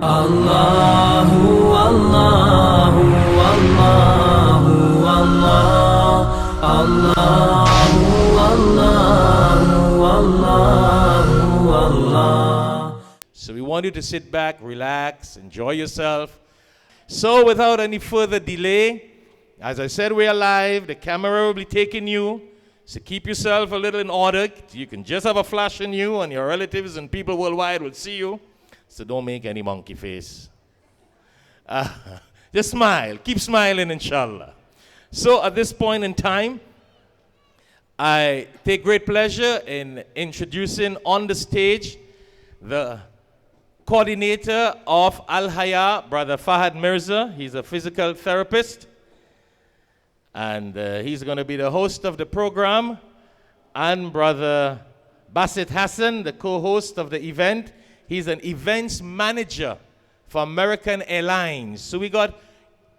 Allahu Allahu Allahu Allah Allahu Allahu Allahu Allah. So we want you to sit back, relax, enjoy yourself. So without any further delay, as I said, we are live. The camera will be taking you. So keep yourself a little in order. You can just have a flash on you, and your relatives and people worldwide will see you. So don't make any monkey face. Just smile. Keep smiling, inshallah. So at this point in time, I take great pleasure in introducing on the stage the coordinator of Al Haya, Brother Fahad Mirza. He's a physical therapist. And he's going to be the host of the program. And Brother Basit Hassan, the co-host of the event. He's an events manager for American Airlines. So we got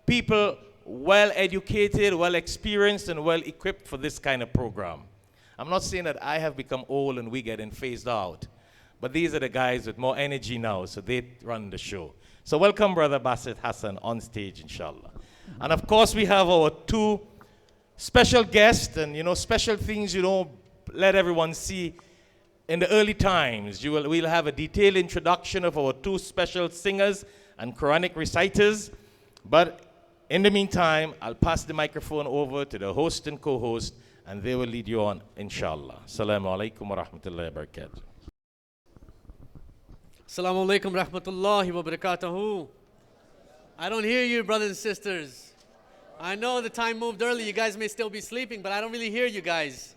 people well educated, well experienced, and well equipped for this kind of program. I'm not saying that I have become old and we getting phased out, but these are the guys with more energy now, so they run the show. So welcome, Brother Basit Hassan, on stage, inshallah. And of course, we have our two special guests, and special things let everyone see. In the early times, we'll have a detailed introduction of our two special singers and Quranic reciters. But in the meantime, I'll pass the microphone over to the host and co-host, and they will lead you on, inshallah. Assalamu alaikum wa rahmatullahi wa barakatuh. Assalamu alaikum rahmatullahi wa barakatuhu. I don't hear you, brothers and sisters. I know the time moved early. You guys may still be sleeping, but I don't really hear you guys.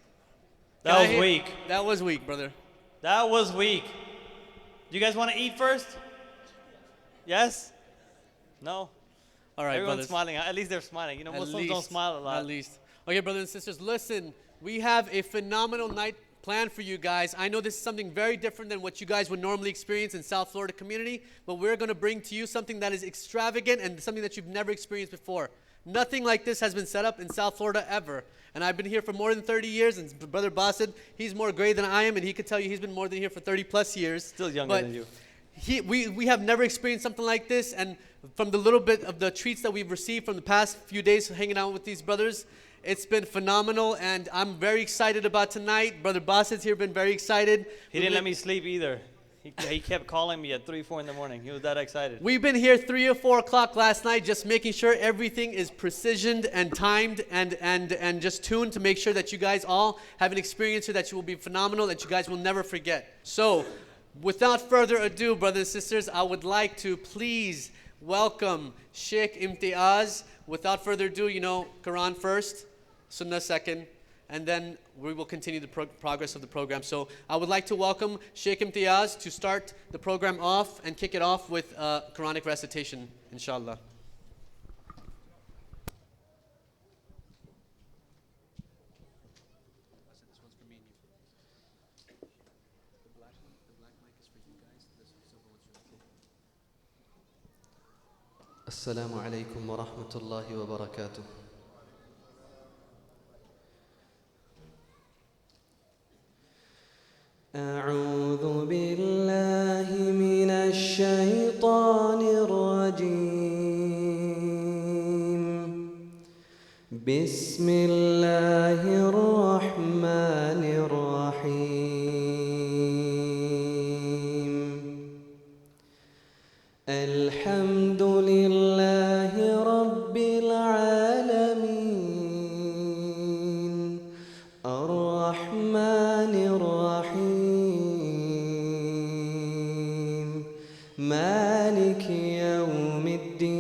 That was weak. That was weak, brother. That was weak. Do you guys want to eat first? Yes? No? All right, Everyone's brothers. smiling. At least they're smiling. Muslims don't smile a lot. At least. Okay, brothers and sisters, listen. We have a phenomenal night planned for you guys. I know this is something very different than what you guys would normally experience in South Florida community, but we're going to bring to you something that is extravagant and something that you've never experienced before. Nothing like this has been set up in South Florida ever. And I've been here for more than 30 years, and Brother Basit, he's more gray than I am, and he could tell you he's been more than here for 30 plus years. Still younger than you. We have never experienced something like this, and from the little bit of the treats that we've received from the past few days hanging out with these brothers, it's been phenomenal, and I'm very excited about tonight. Brother Basit's here, been very excited. He didn't let me sleep either. He kept calling me at 3, 4 in the morning. He was that excited. We've been here 3 or 4 o'clock last night just making sure everything is precisioned and timed and just tuned to make sure that you guys all have an experience here that you will be phenomenal, that you guys will never forget. So, without further ado, brothers and sisters, I would like to please welcome Sheikh Imtiaz. Without further ado, Quran first, Sunnah second, and then we will continue the progress of the program. So I would like to welcome Sheikh Imtiaz to start the program off and kick it off with Quranic recitation, inshallah. Assalamu alaikum wa rahmatullahi wa barakatuh. أعوذ بالله من الشيطان الرجيم بسم الله الرحمن الرحيم الحمد لله رب العالمين الرحمن الرحيم مالك يوم الدين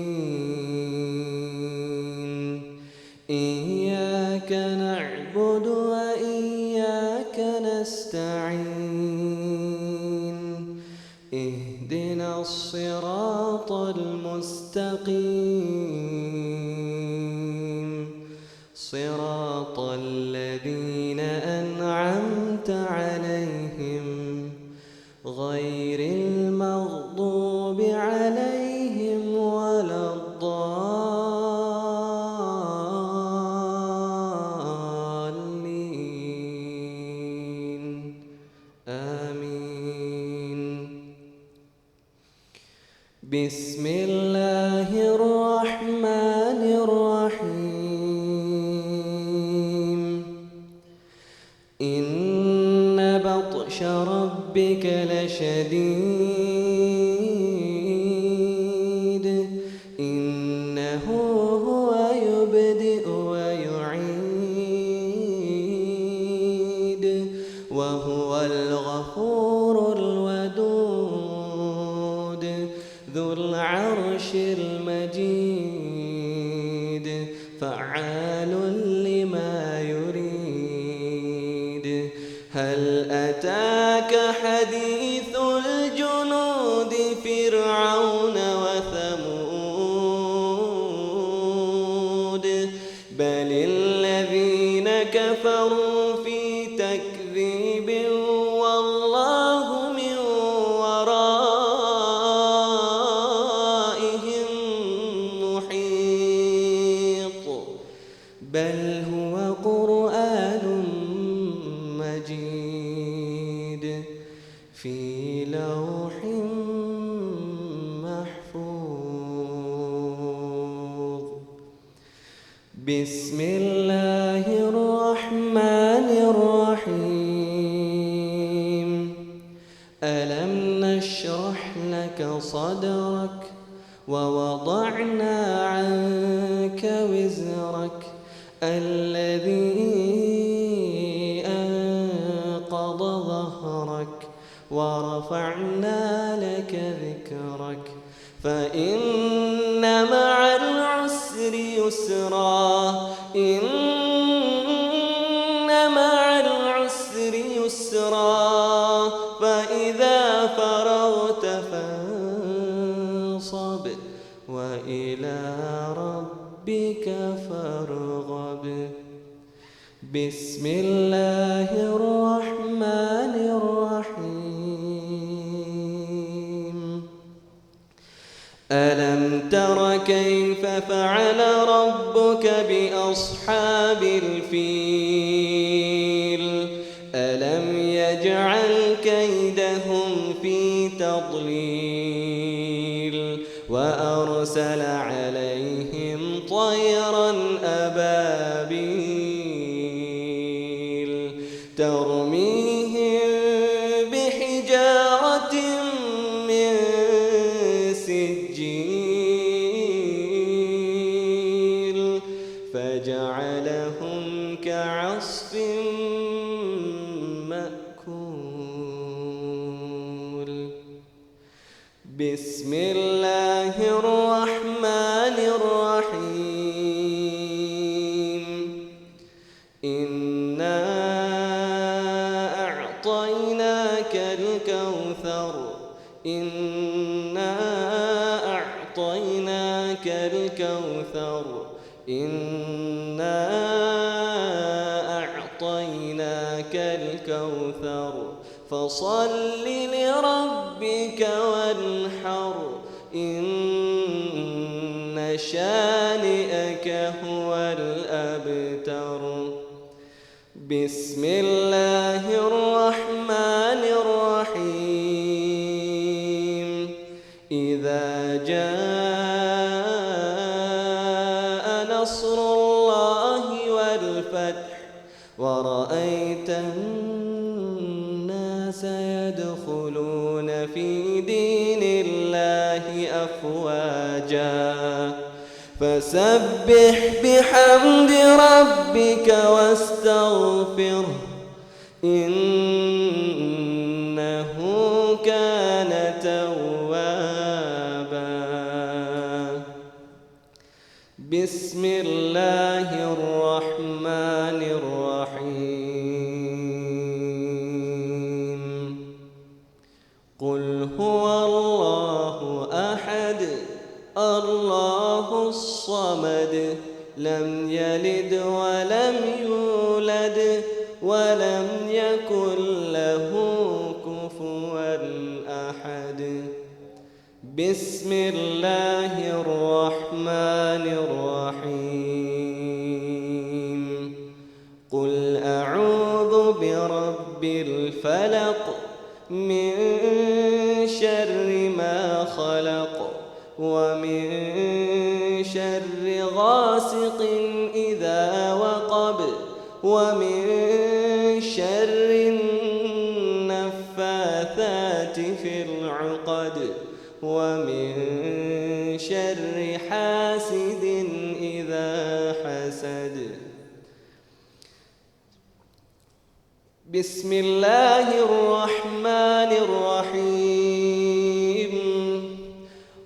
إياك نعبد وإياك نستعين اهدنا الصراط المستقيم صراط الذين أنعمت عليهم غير المغضوب عليهم ولا الضالين آمين بسم الله الرحمن الرحيم إن بطش ربك لشديد إنه هو يبدئ ويعيد وهو الغفور الودود ذو العرش المجيد فعال لما يريد هل أتاك حديث الجنود فرعون وثمود بل الذين كفروا في تكذيب والله من ورائهم محيط بل هو قرآن مجيد في لوح محفوظ بسم الله الرحمن الرحيم ألم نشرح لك صدرك ووضعنا عنك وزرك الذي أنقض ظهرك ورفعنا لك ذكرك فإن مع العسر يسرا إن مع العسر يسرا فإذا فرغت فانصب وإلى ربك فارغب بسم الله الرحمن الرحيم ألم تر كيف فعل ربك بأصحاب الفيل ألم يجعل كيدهم في تضليل وأرسل عليهم طيرا أبابيل ترميهم بحجارة من سجيل فجعلهم كعصف مأكول بسم الله الرحمن الرحيم إنا أعطيناك الكوثر إنا أعطيناك الكوثر إنا أعطيناك الكوثر فصل لربك وانحر إن شانئك هو الأبتر بسم الله الرحمن الرحيم إذا جاء نصر الله والفتح ورأيت الناس يدخلون في دين الله أفواجا فسبح بحمد ربك واستغفره إنه كان توابا بسم الله الرحمن الرحيم قل هو الله أحد الله الصمد لم يلد ولم يولد ولم يكن له كفوا أحد بسم الله الرحمن الرحيم قل أعوذ برب الفلق من شر ما خلق ومن شر غاسق إذا وقب ومن شر النفاثات في العقد ومن شر حاسد إذا حسد. بسم الله الرحمن الرحيم.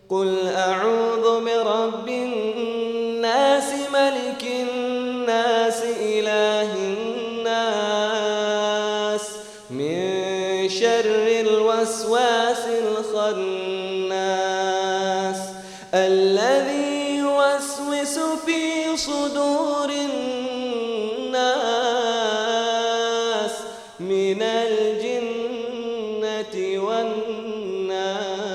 قل أعوذ برب الناس ملك الناس إله الناس من شر الوسواس الخناس الذي يوسوس في صدور الناس من الجنة والناس.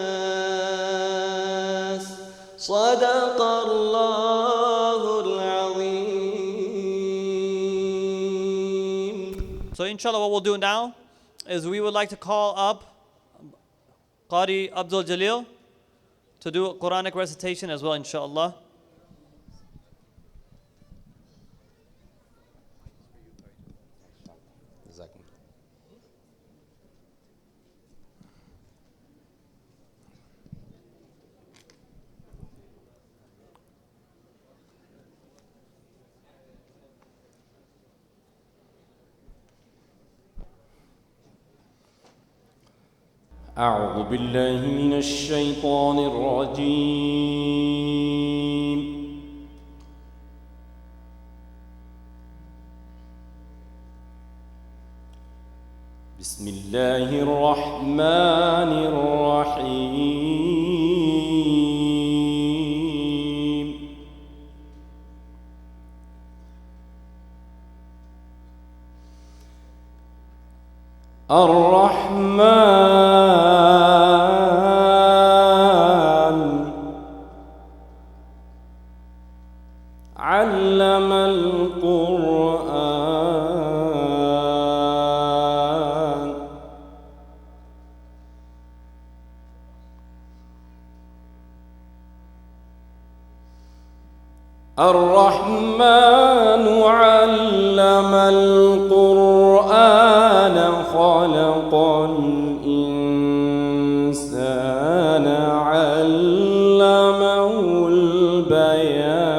صدق الله العظيم. So inshallah what we'll do now is we would like to call up Qari Abdul Jalil to do a Quranic recitation as well, inshallah. أعوذ بالله من الشيطان الرجيم. بسم الله الرحمن الرحيم. الرحمن علم القرآن. الرحمن علم القرآن خلق الإنسان علمه البيان.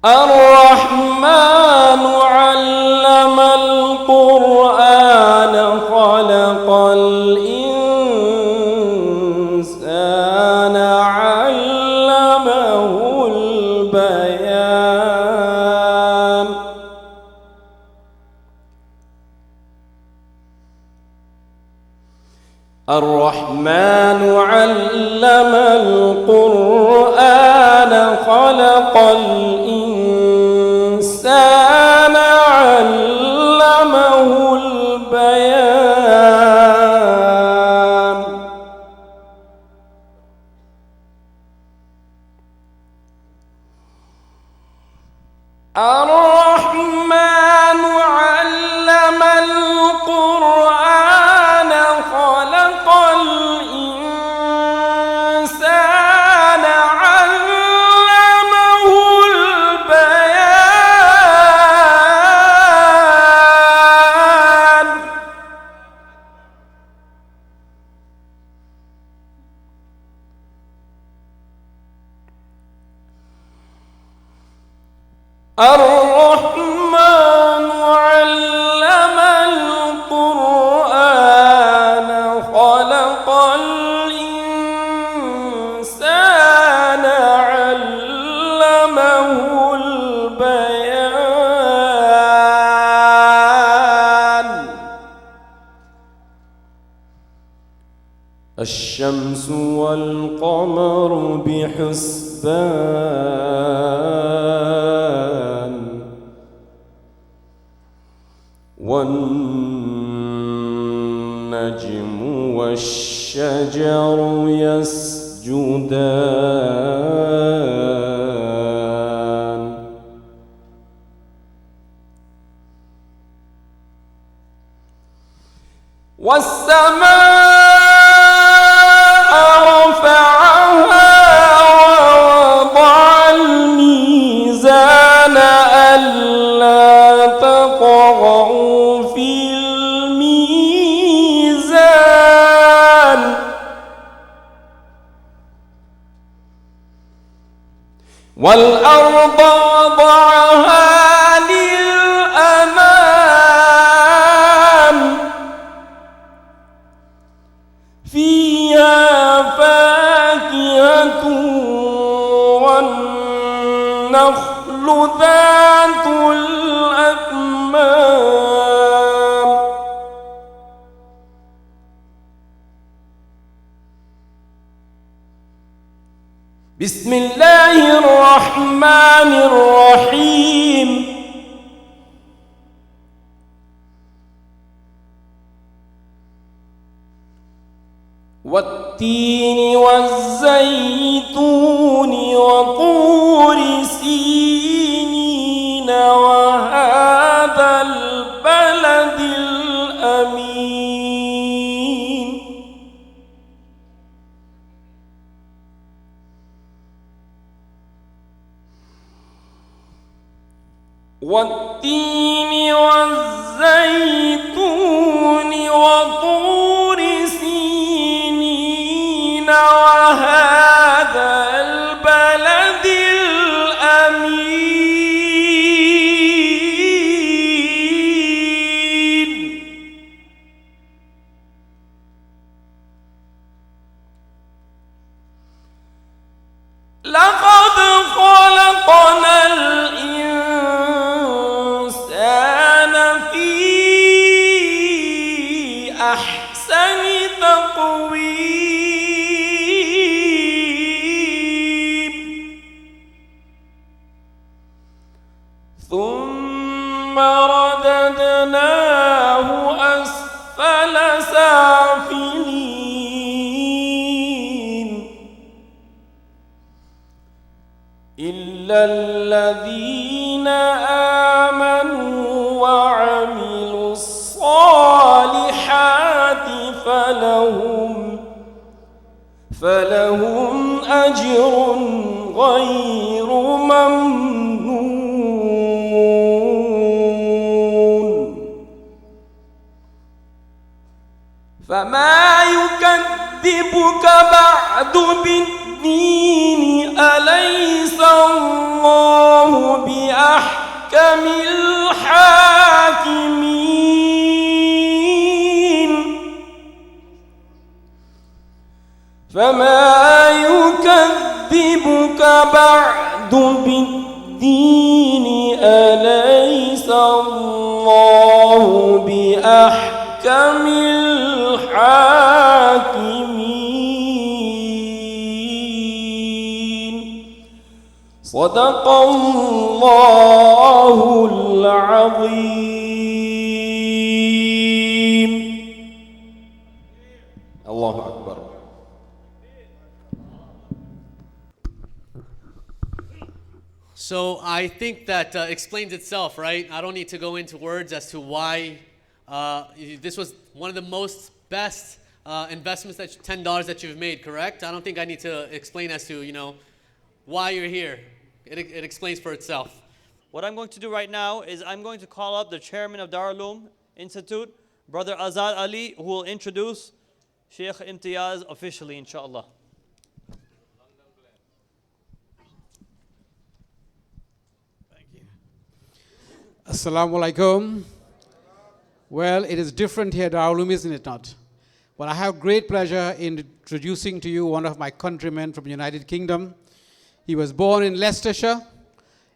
الرحمن علم القرآن خلق الإنسان علمه البيان. الرحمن علم القرآن خلق الإنسان علمه البيان. الرحمن علم القرآن خلق الإنسان علمه البيان. الرحمن علم القرآن خلق الإنسان علمه البيان. الشمس والقمر بحسبان والنجم والشجر يسجدان والسماء رفعها ووضع الميزان ألا تطغوا في الميزان والأرض وضعها للأنام فيها فاكهة والنخل ذات الأكمام بسم الله الرحمن الرحيم والتين والزيتون وطور سينين وهذا البلد الأمين والتين والزيتون وطور سينين وهذا البلد الأمين لقد خلقنا الإنسان في أحسن تقويم ثم رددناه أسفل سافلين إلا الذين آمنوا وعملوا الصالحات فلهم أجر غير ممنون فما يكذبك بعد بالدين أليس الله بأحكم الحاكمين فما يكذبك بعد بالدين أليس الله بأحكم الحاكمين صدق الله العظيم الله أكبر So I think that explains itself, right? I don't need to go into words as to why this was one of the most best investments that $10 that you've made, correct? I don't think I need to explain as to, why you're here. It explains for itself. What I'm going to do right now is I'm going to call up the chairman of Darul Uloom Institute, Brother Azad Ali, who will introduce Sheikh Imtiaz officially, inshallah. Assalamu alaikum. Well, it is different here at Darul Uloom, isn't it not? Well, I have great pleasure in introducing to you one of my countrymen from the United Kingdom. He was born in Leicestershire.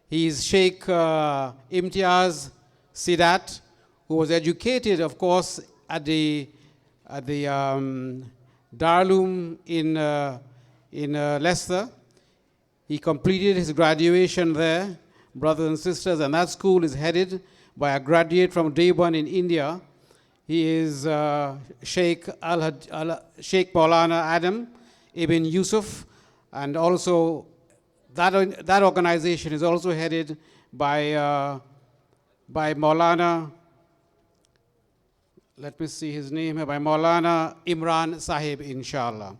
He is Sheikh Imtiaz Sidat, who was educated, of course, at the Darul Uloom in Leicester. He completed his graduation there, brothers and sisters, and that school is headed by a graduate from Deoband in India. He is Sheikh Maulana Adam Ibn Yusuf, and also that organization is also headed by Maulana let me see his name here, by Maulana Imran Sahib, inshallah.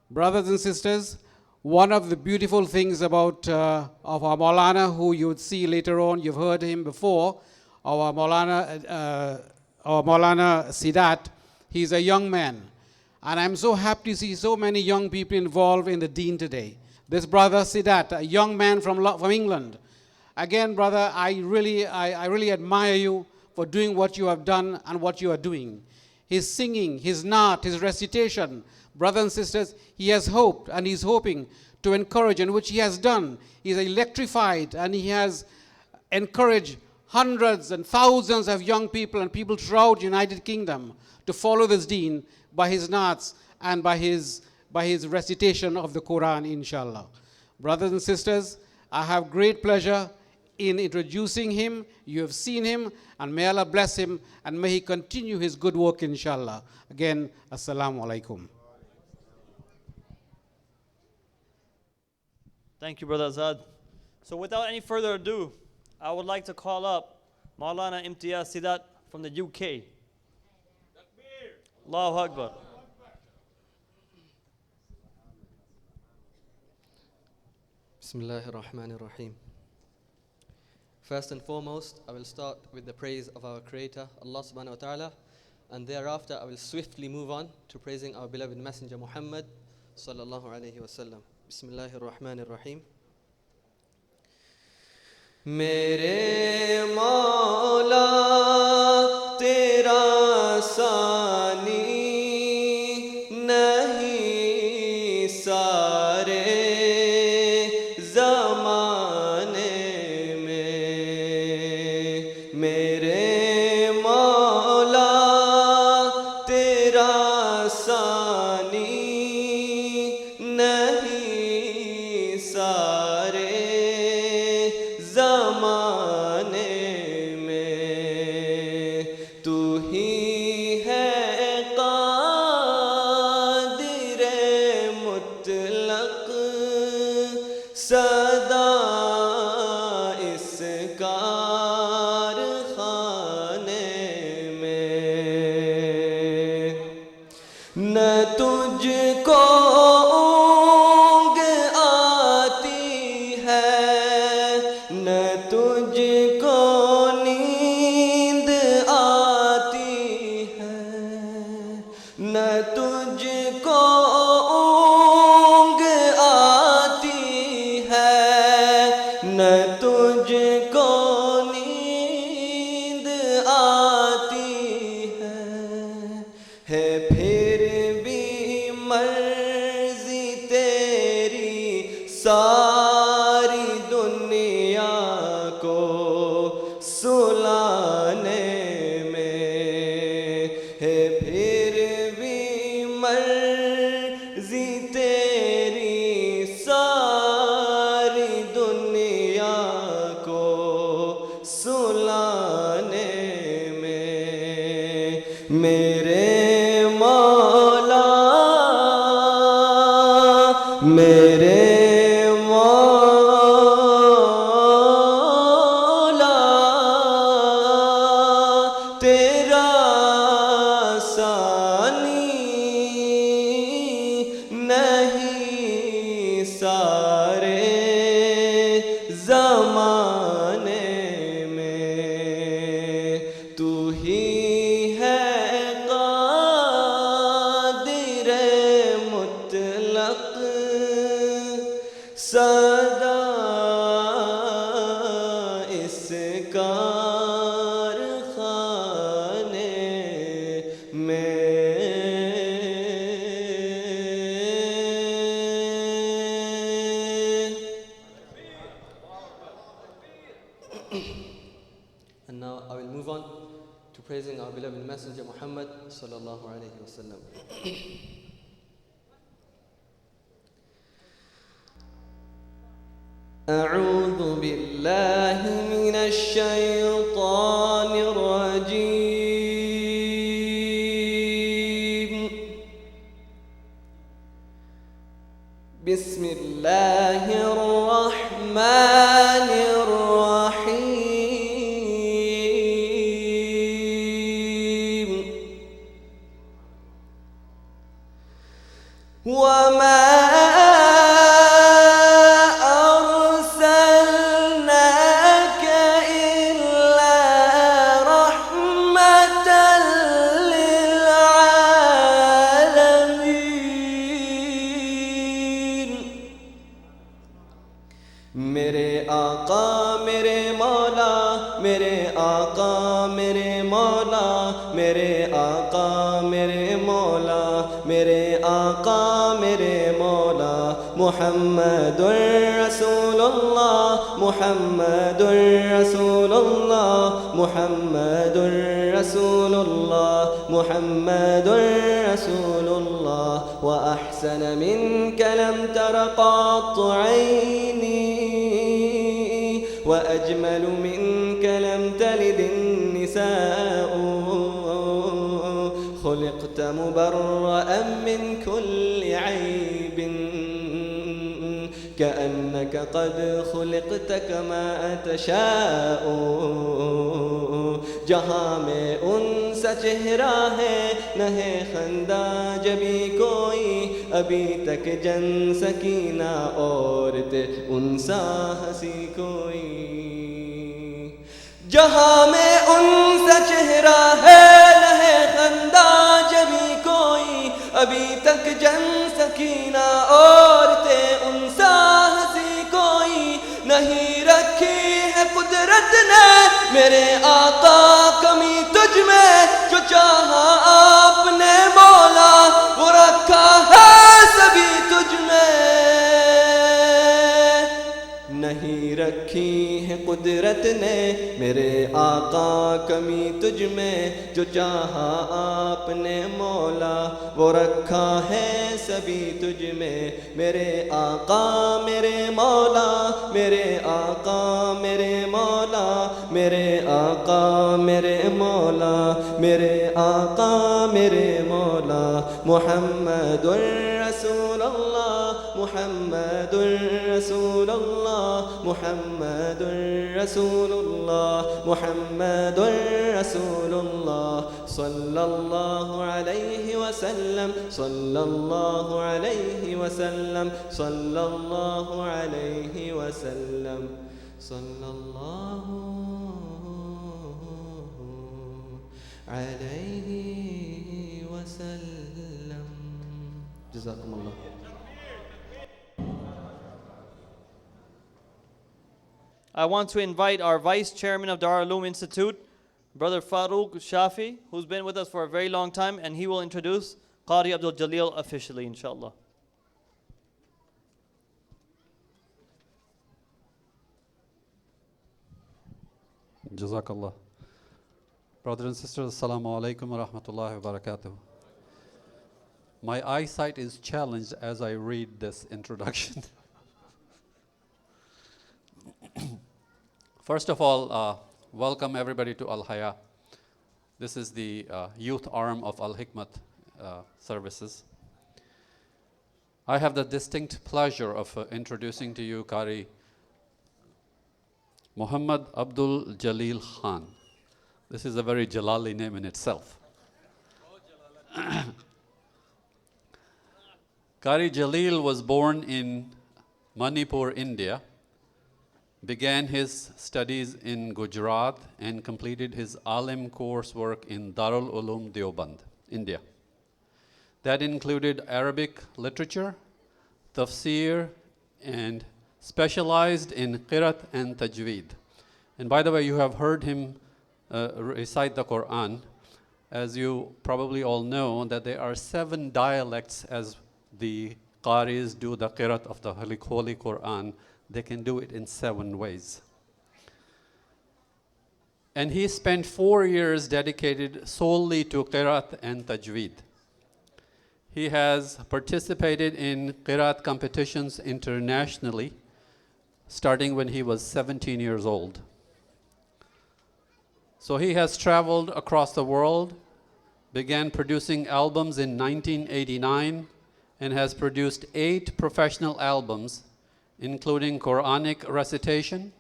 Brothers and sisters, one of the beautiful things about of our Maulana, who you would see later on, you've heard him before, our Maulana Sidat, he's a young man. And I'm so happy to see so many young people involved in the deen today. This brother Sidat, a young man from England. Again, brother, I really admire you for doing what you have done and what you are doing. His singing, his naat, his recitation, brothers and sisters, he has hoped and he's hoping to encourage, and which he has done. He's electrified and he has encouraged hundreds and thousands of young people and people throughout the United Kingdom to follow this deen by his naats and by his recitation of the Quran, inshallah. Brothers and sisters, I have great pleasure in introducing him. You have seen him, and may Allah bless him, and may he continue his good work, inshallah. Again, assalamu alaikum. Thank you, Brother Azad. So without any further ado, I would like to call up Maulana Imtiaz Sidat from the UK. Allahu Akbar. Bismillahir Rahmanir Rahim. First and foremost, I will start with the praise of our Creator, Allah subhanahu wa ta'ala, and thereafter I will swiftly move on to praising our beloved Messenger Muhammad sallallahu alayhi wa sallam. Bismillahir Rahmanir Rahim. Mere Maula tera sani nahi sare zamane mein. Mere Maula tera sani nahi sare زمانے میں تو ہی ہے قادر مطلق سدا اس کارخانے میں نہ تجھ کو ساری دنیا کو سلانے میں ہے، پھر بھی مرضی تیری ساری دنیا کو سلانے میں میرے مولا میرے زمانے میں تو ہی ہے قادر مطلق سدا اس کارخانے میں. And now I will move on to praising our beloved Messenger Muhammad sallallahu alayhi wa sallam. أعوذ بالله من الشيطان الرجيم. بسم الله الرحمن الرحيم. میرے آقا میرے مولا میرے آقا میرے مولا میرے آقا میرے مولا محمد رسول اللہ محمد رسول اللہ محمد رسول اللہ محمد رسول اللہ وأحسن منك لم تر قط عيني وأجمل منك لم تلد النساء خلقت مبرأ من كل عيب كأنك قد خلقت كما تشاء جہاں میں ان سا چہرہ ہے نہ ہے خندہ جبھی کوئی ابھی تک جن سکینہ عورت ان سا ہنسی کوئی جہاں میں ان سا چہرہ ہے نہ ہے خندہ جبھی کوئی ابھی تک جن سکینہ عورتیں ان سا ہنسی کوئی نہیں رکھی ہے قدرت نے میرے آقا کمی تجھ میں جو چاہا آپ نے مولا وہ رکھا ہے سبھی تجھ میں نہیں رکھی ہے قدرت نے میرے آقا کمی تجھ میں جو چاہا آپ نے مولا وہ رکھا ہے سبھی تجھ میں میرے آقا میرے مولا میرے آقا میرے مولا میرے آقا میرے مولا میرے آقا میرے مولا محمد رسول اللہ محمد رسول اللہ محمد رسول اللہ محمد رسول اللہ صلی اللہ علیہ وسلم صلی اللہ علیہ وسلم صلی اللہ علیہ وسلم صلی اللہ علیہ وسلم جزاکم اللہ I want to invite our Vice Chairman of Darul Uloom Institute, Brother Farooq Shafi, who's been with us for a very long time, and he will introduce Qari Abdul Jalil officially, inshallah. Jazakallah. Brothers and sisters, Assalamu alaikum wa rahmatullahi wa barakatuh. My eyesight is challenged as I read this introduction. First of all, welcome everybody to Al Haya. This is the youth arm of Al Hikmat services. I have the distinct pleasure of introducing to you Qari Muhammad Abdul Jalil Khan. This is a very Jalali name in itself. Qari Jalil was born in Manipur, India, began his studies in Gujarat and completed his Alim coursework in Darul Uloom Deoband, India. That included Arabic literature, tafsir, and specialized in Qirat and Tajweed. And by the way, you have heard him recite the Quran. As you probably all know, that there are 7 dialects as the Qaris do the Qirat of the Holy Quran. They can do it in 7 ways. And he spent 4 years dedicated solely to Qiraat and Tajweed. He has participated in Qiraat competitions internationally, starting when he was 17 years old. So he has traveled across the world, began producing albums in 1989, and has produced 8 professional albums, including Quranic recitation,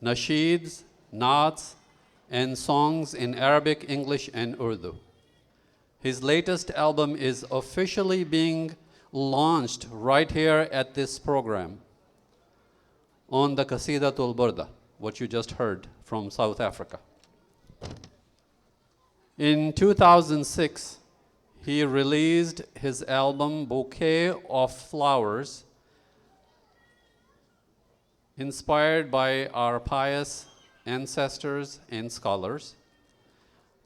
nasheeds, naats, and songs in Arabic, English, and Urdu. His latest album is officially being launched right here at this program on the Qasidatul Burda, what you just heard from South Africa. In 2006, he released his album Bouquet of Flowers, inspired by our pious ancestors, and scholars.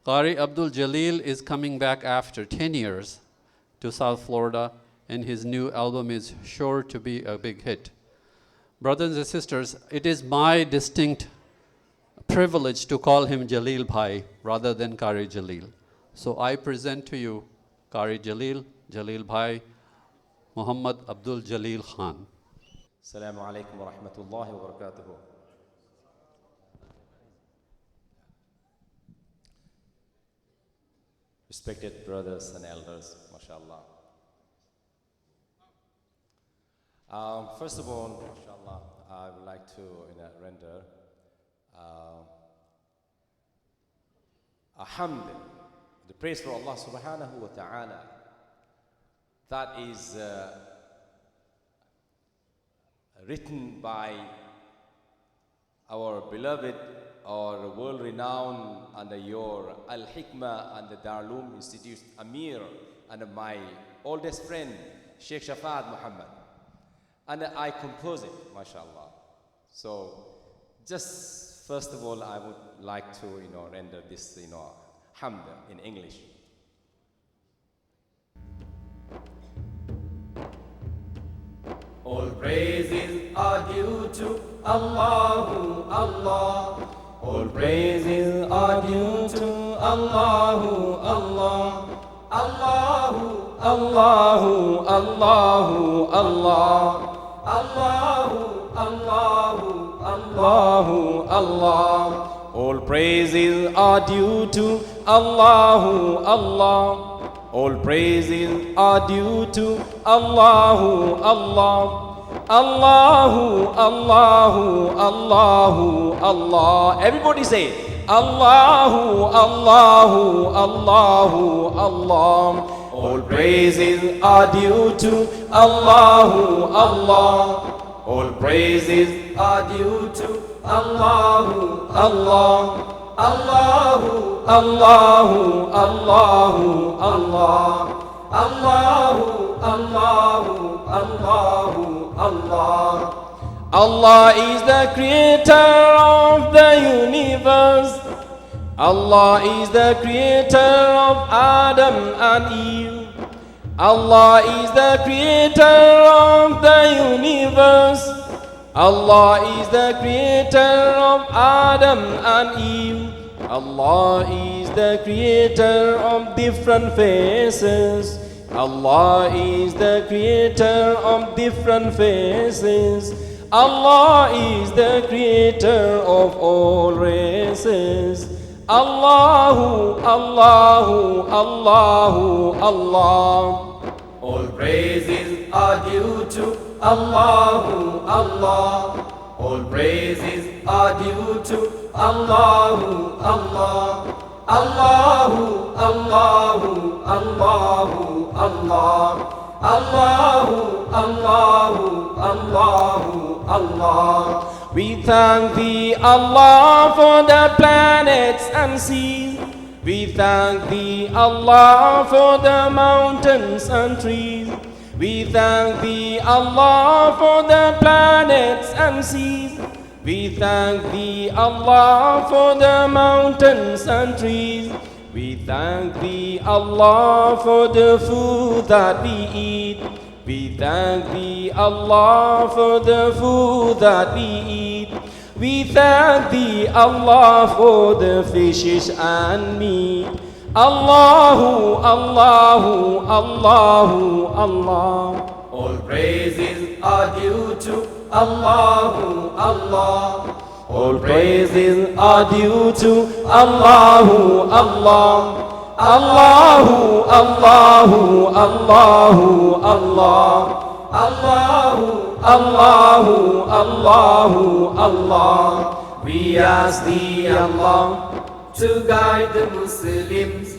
Qari Abdul Jalil is coming back after 10 years to South Florida, and his new album is sure to be a big hit. Brothers and sisters, it is my distinct privilege to call him Jalil Bhai rather than Qari Jalil. So I present to you Qari Jalil, Jalil Bhai, Muhammad Abdul Jalil Khan. Assalamu alaikum wa rahmatullahi wa barakatuhu. Respected brothers and elders, mashallah. First of all, mashallah, I would like to render a hamd, the praise for Allah subhanahu wa ta'ala. That is written by our beloved or world-renowned under your Al-Hikmah and the Darul Uloom Institute Amir and my oldest friend Sheikh Shafad Muhammad, and I compose it, mashallah. So just first of all, I would like to render this hamd in English. All praises are due to Allahu Allah. All praises are due to Allahu Allah. Allahu, Allahu, Allahu, Allah. Allahu, Allahu, Allahu, Allah. All praises are due to Allahu Allah. All praises are due to Allahu Allah. Allahu, Allahu, Allahu, Allah. Everybody say Allahu, Allahu, Allahu, Allah. All praises are due to Allahu Allah. All praises are due to Allahu Allah. Allahu, Allahu, Allahu, Allah. Allahu, Allahu, Allahu, Allah. Allah is the creator of the universe. Allah is the creator of Adam and Eve. Allah is the creator of the universe. Allah is the creator of Adam and Eve. Allah is the creator of different faces. Allah is the creator of different faces. Allah is the creator of all races. Allahu, Allahu, Allahu, Allah. All praises are due to Allahu Allah. All praises are due to Allahu Allah. Allahu, Allahu, Allahu, Allah. Allahu, Allahu, Allahu, Allah. We thank Thee, Allah, for the planets and seas. We thank Thee, Allah, for the mountains and trees. We thank Thee, Allah, for the planets and seas. We thank Thee, Allah, for the mountains and trees. We thank Thee, Allah, for the food that we eat. We thank Thee, Allah, for the food that we eat. We thank Thee, Allah, for the fishes and meat. Allahu, Allahu, Allahu, Allah. All praises are due to Allahu, Allah. All praises are due to Allahu, Allah. Allahu, Allahu, Allahu, Allah. Allahu, Allahu, Allahu, Allah. We ask Thee, Allah, to guide the Muslims.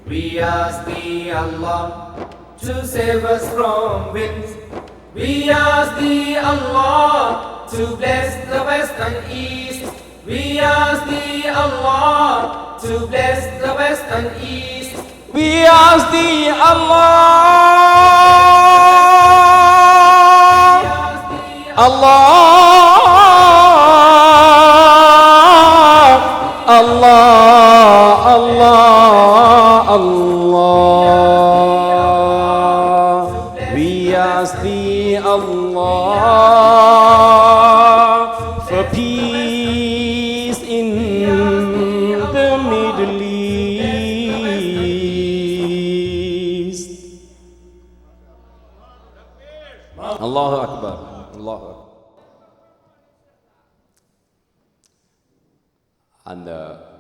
We ask Thee, Allah, to save us from winds. We ask Thee, Allah, to bless the West and East. We ask Thee, Allah, to bless the West and East. We ask Thee, Allah, Allah, And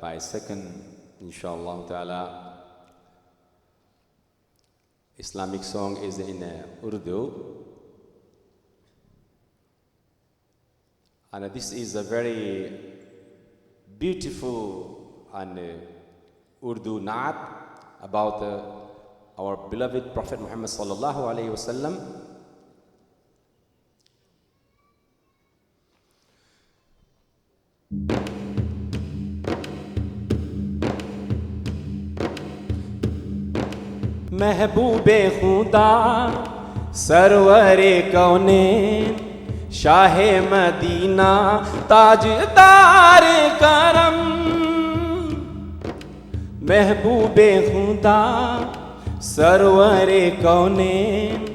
my second, inshallah ta'ala, Islamic song is in Urdu. And this is a very beautiful and Urdu naat about our beloved Prophet Muhammad sallallahu alaihi wasallam. محبوب خدا سرور کونین شاہ مدینہ تاجدار کرم محبوب خدا سرور کونین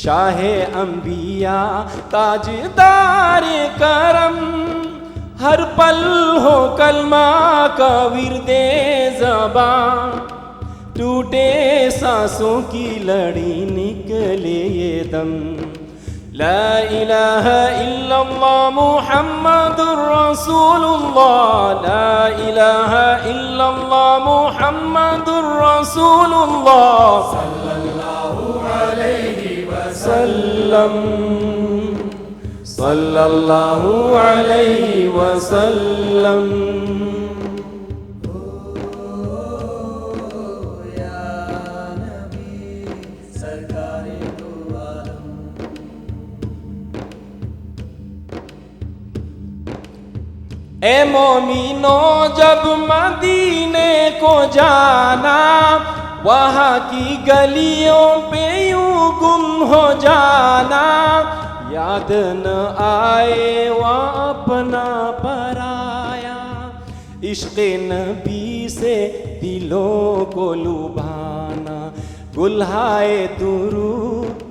شاہ انبیاء تاجدار کرم ہر پل ہو کلمہ کا ورد زبان ٹوٹے سانسوں کی لڑی نکلے یہ دم لا الہ الا اللہ محمد الرسول اللہ لا الہ الا اللہ محمد الرسول اللہ صلی اللہ علیہ وسلم صلی اللہ علیہ وسلم اے مومنوں جب مدینے کو جانا وہاں کی گلیوں پہ یوں گم ہو جانا یاد نہ آئے وہاں اپنا پرایا عشق نبی سے دلوں کو لبھانا گلہائے درود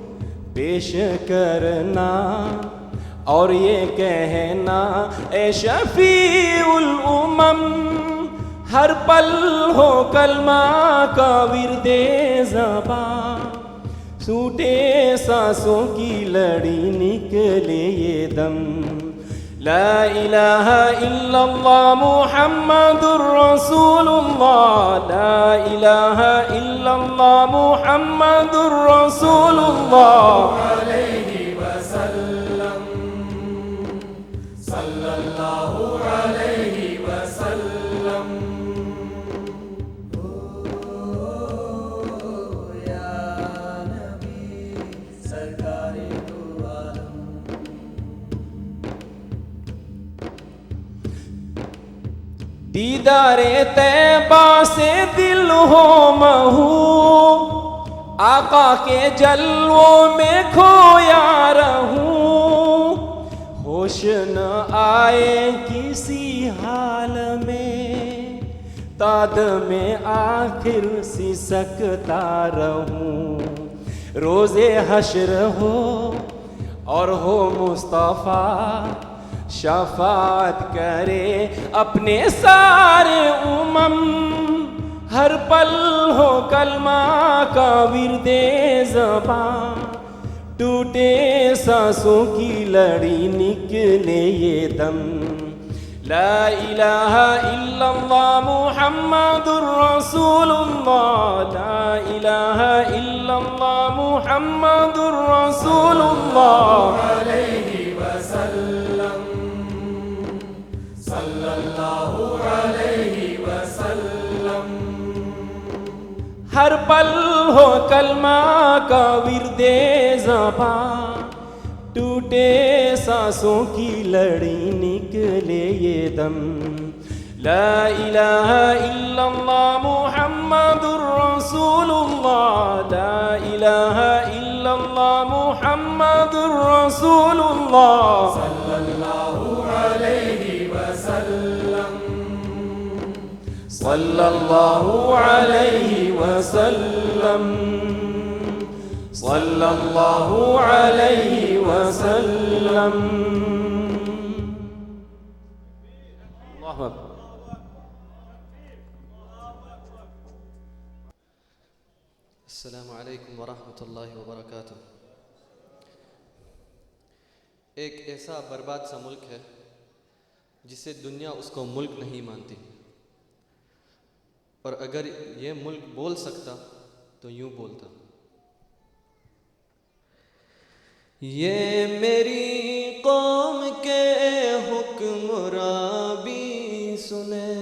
پیش کرنا اور یہ کہنا اے شفیع الامم ہر پل ہو کلمہ کا ورد زبان ٹوٹے سانسوں کی لڑی نکلے یہ دم لا الہ الا اللہ محمد الرسول اللہ لا الہ الا اللہ محمد الرسول اللہ علیہ وسلم صلی اللہ علیہ وسلم یا نبی سرکار دو عالم دیدار طیبہ سے دل ہو محو آقا کے جلووں میں کھویا رہوں ہوش نہ آئے کسی حال میں تاد میں آخر سسکتا رہوں روز حشر ہو اور ہو مصطفیٰ شفاعت کرے اپنے سارے ہر پل ہو کلمہ کا ورد زبان ٹوٹے سانسوں کی لڑی نکلے یہ دم لا الہ الا اللہ محمد الرسول اللہ لا الہ الا اللہ محمد الرسول اللہ علیہ وسلم صلی اللہ علیہ وسلم ہر پل ہو کلمہ کا ورد زبان ٹوٹے سانسوں کی لڑی نکلے یہ دم لا الہ الا اللہ محمد الرسول اللہ لا الہ الا اللہ محمد الرسول اللہ صلی اللہ علیہ وسلم صلی اللہ علیہ وسلم صلی اللہ علیہ وسلم اللہ اکبر السلام علیکم ورحمۃ اللہ وبرکاتہ. ایک ایسا برباد سا ملک ہے جسے دنیا اس کو ملک نہیں مانتی. اور اگر یہ ملک بول سکتا تو یوں بولتا. یہ میری قوم کے حکمراں بھی سنے,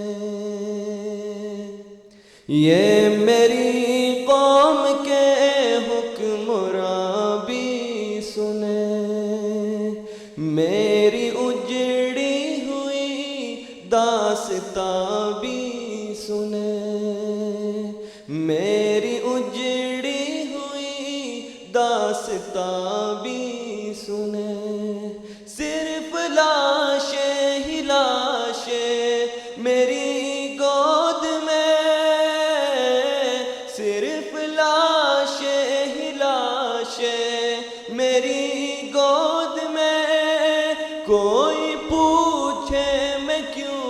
یہ میری قوم کے حکمراں بھی سنے, میری اجڑی ہوئی داستاں بھی سنے, میری اجڑی ہوئی داستاں بھی سنے. صرف لاشیں ہی لاشیں میری گود میں, صرف لاشیں ہی لاشیں میری گود میں. کوئی پوچھے میں کیوں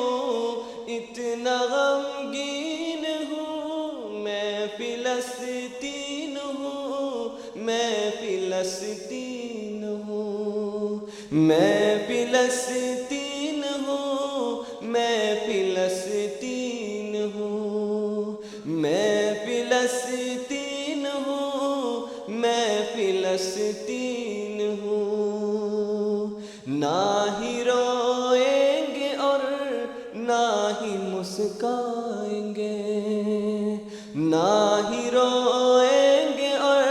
اتنا غمگین ہوں, میں فلسطین ہوں, میں فلسطین ہوں, میں فلسطین ہوں, میں فلسطین ہوں, میں فلسطین ہوں, میں فلسطین ہوں. نہ ہی روئیں گے اور نہ ہی مسکائیں گے, نہ ہی روئیں گے اور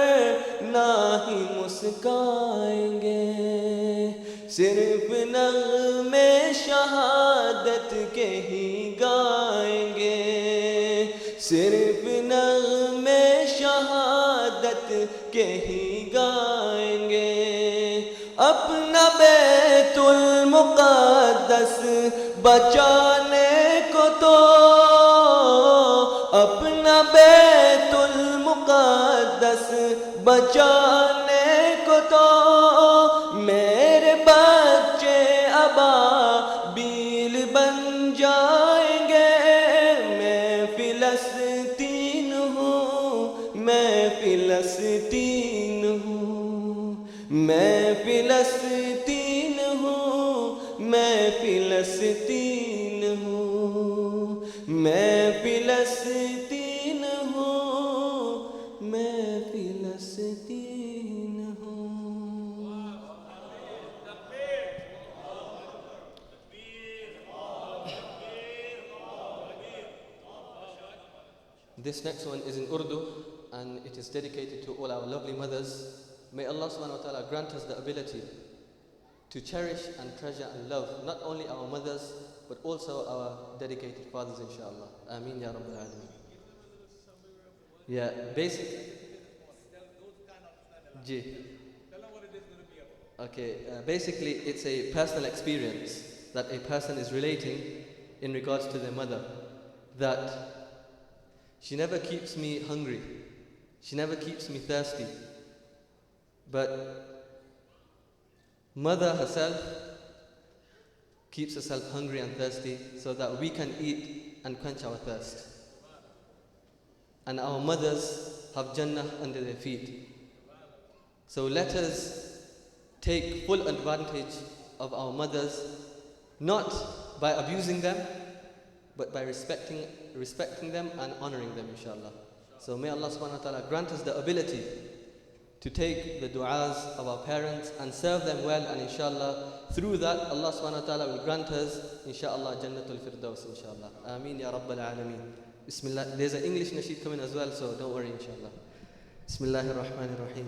نہ ہی مسکائیں گے. صرف نغمے شہادت کے ہی گائیں گے, صرف نغمے شہادت کے ہی گائیں گے. اپنا بیت المقدس بچانے کو تو, اپنا بیت المقدس بچانے کو تو میرے بچے ابابیل بن جائیں گے. میں فلسطین ہوں, میں فلسطین ہوں, میں فلسطین ہوں, میں فلسطین ہوں, میں فلسطین ہوں, میں فلسطین ہوں. This next one is in Urdu and it is dedicated to all our lovely mothers. May Allah subhanahu wa ta'ala grant us the ability to cherish and treasure and love not only our mothers but also our dedicated fathers, inshallah. Ameen ya Rabbal Alameen. Yeah, basically it's a personal experience that a person is relating in regards to their mother, that she never keeps me hungry, she never keeps me thirsty, but mother herself keeps herself hungry and thirsty so that we can eat and quench our thirst. And our mothers have Jannah under their feet. So let us take full advantage of our mothers, not by abusing them, but by respecting them and honoring them, inshallah. So may Allah subhanahu wa ta'ala grant us the ability to take the du'as of our parents and serve them well, and inshallah through that Allah subhanahu wa ta'ala will grant us inshallah Jannatul Firdaus, inshallah. Ameen ya Rabbal Alameen. Bismillah. There's an English nasheed coming as well, so don't worry, inshallah. Bismillahir Rahmanir Rahim.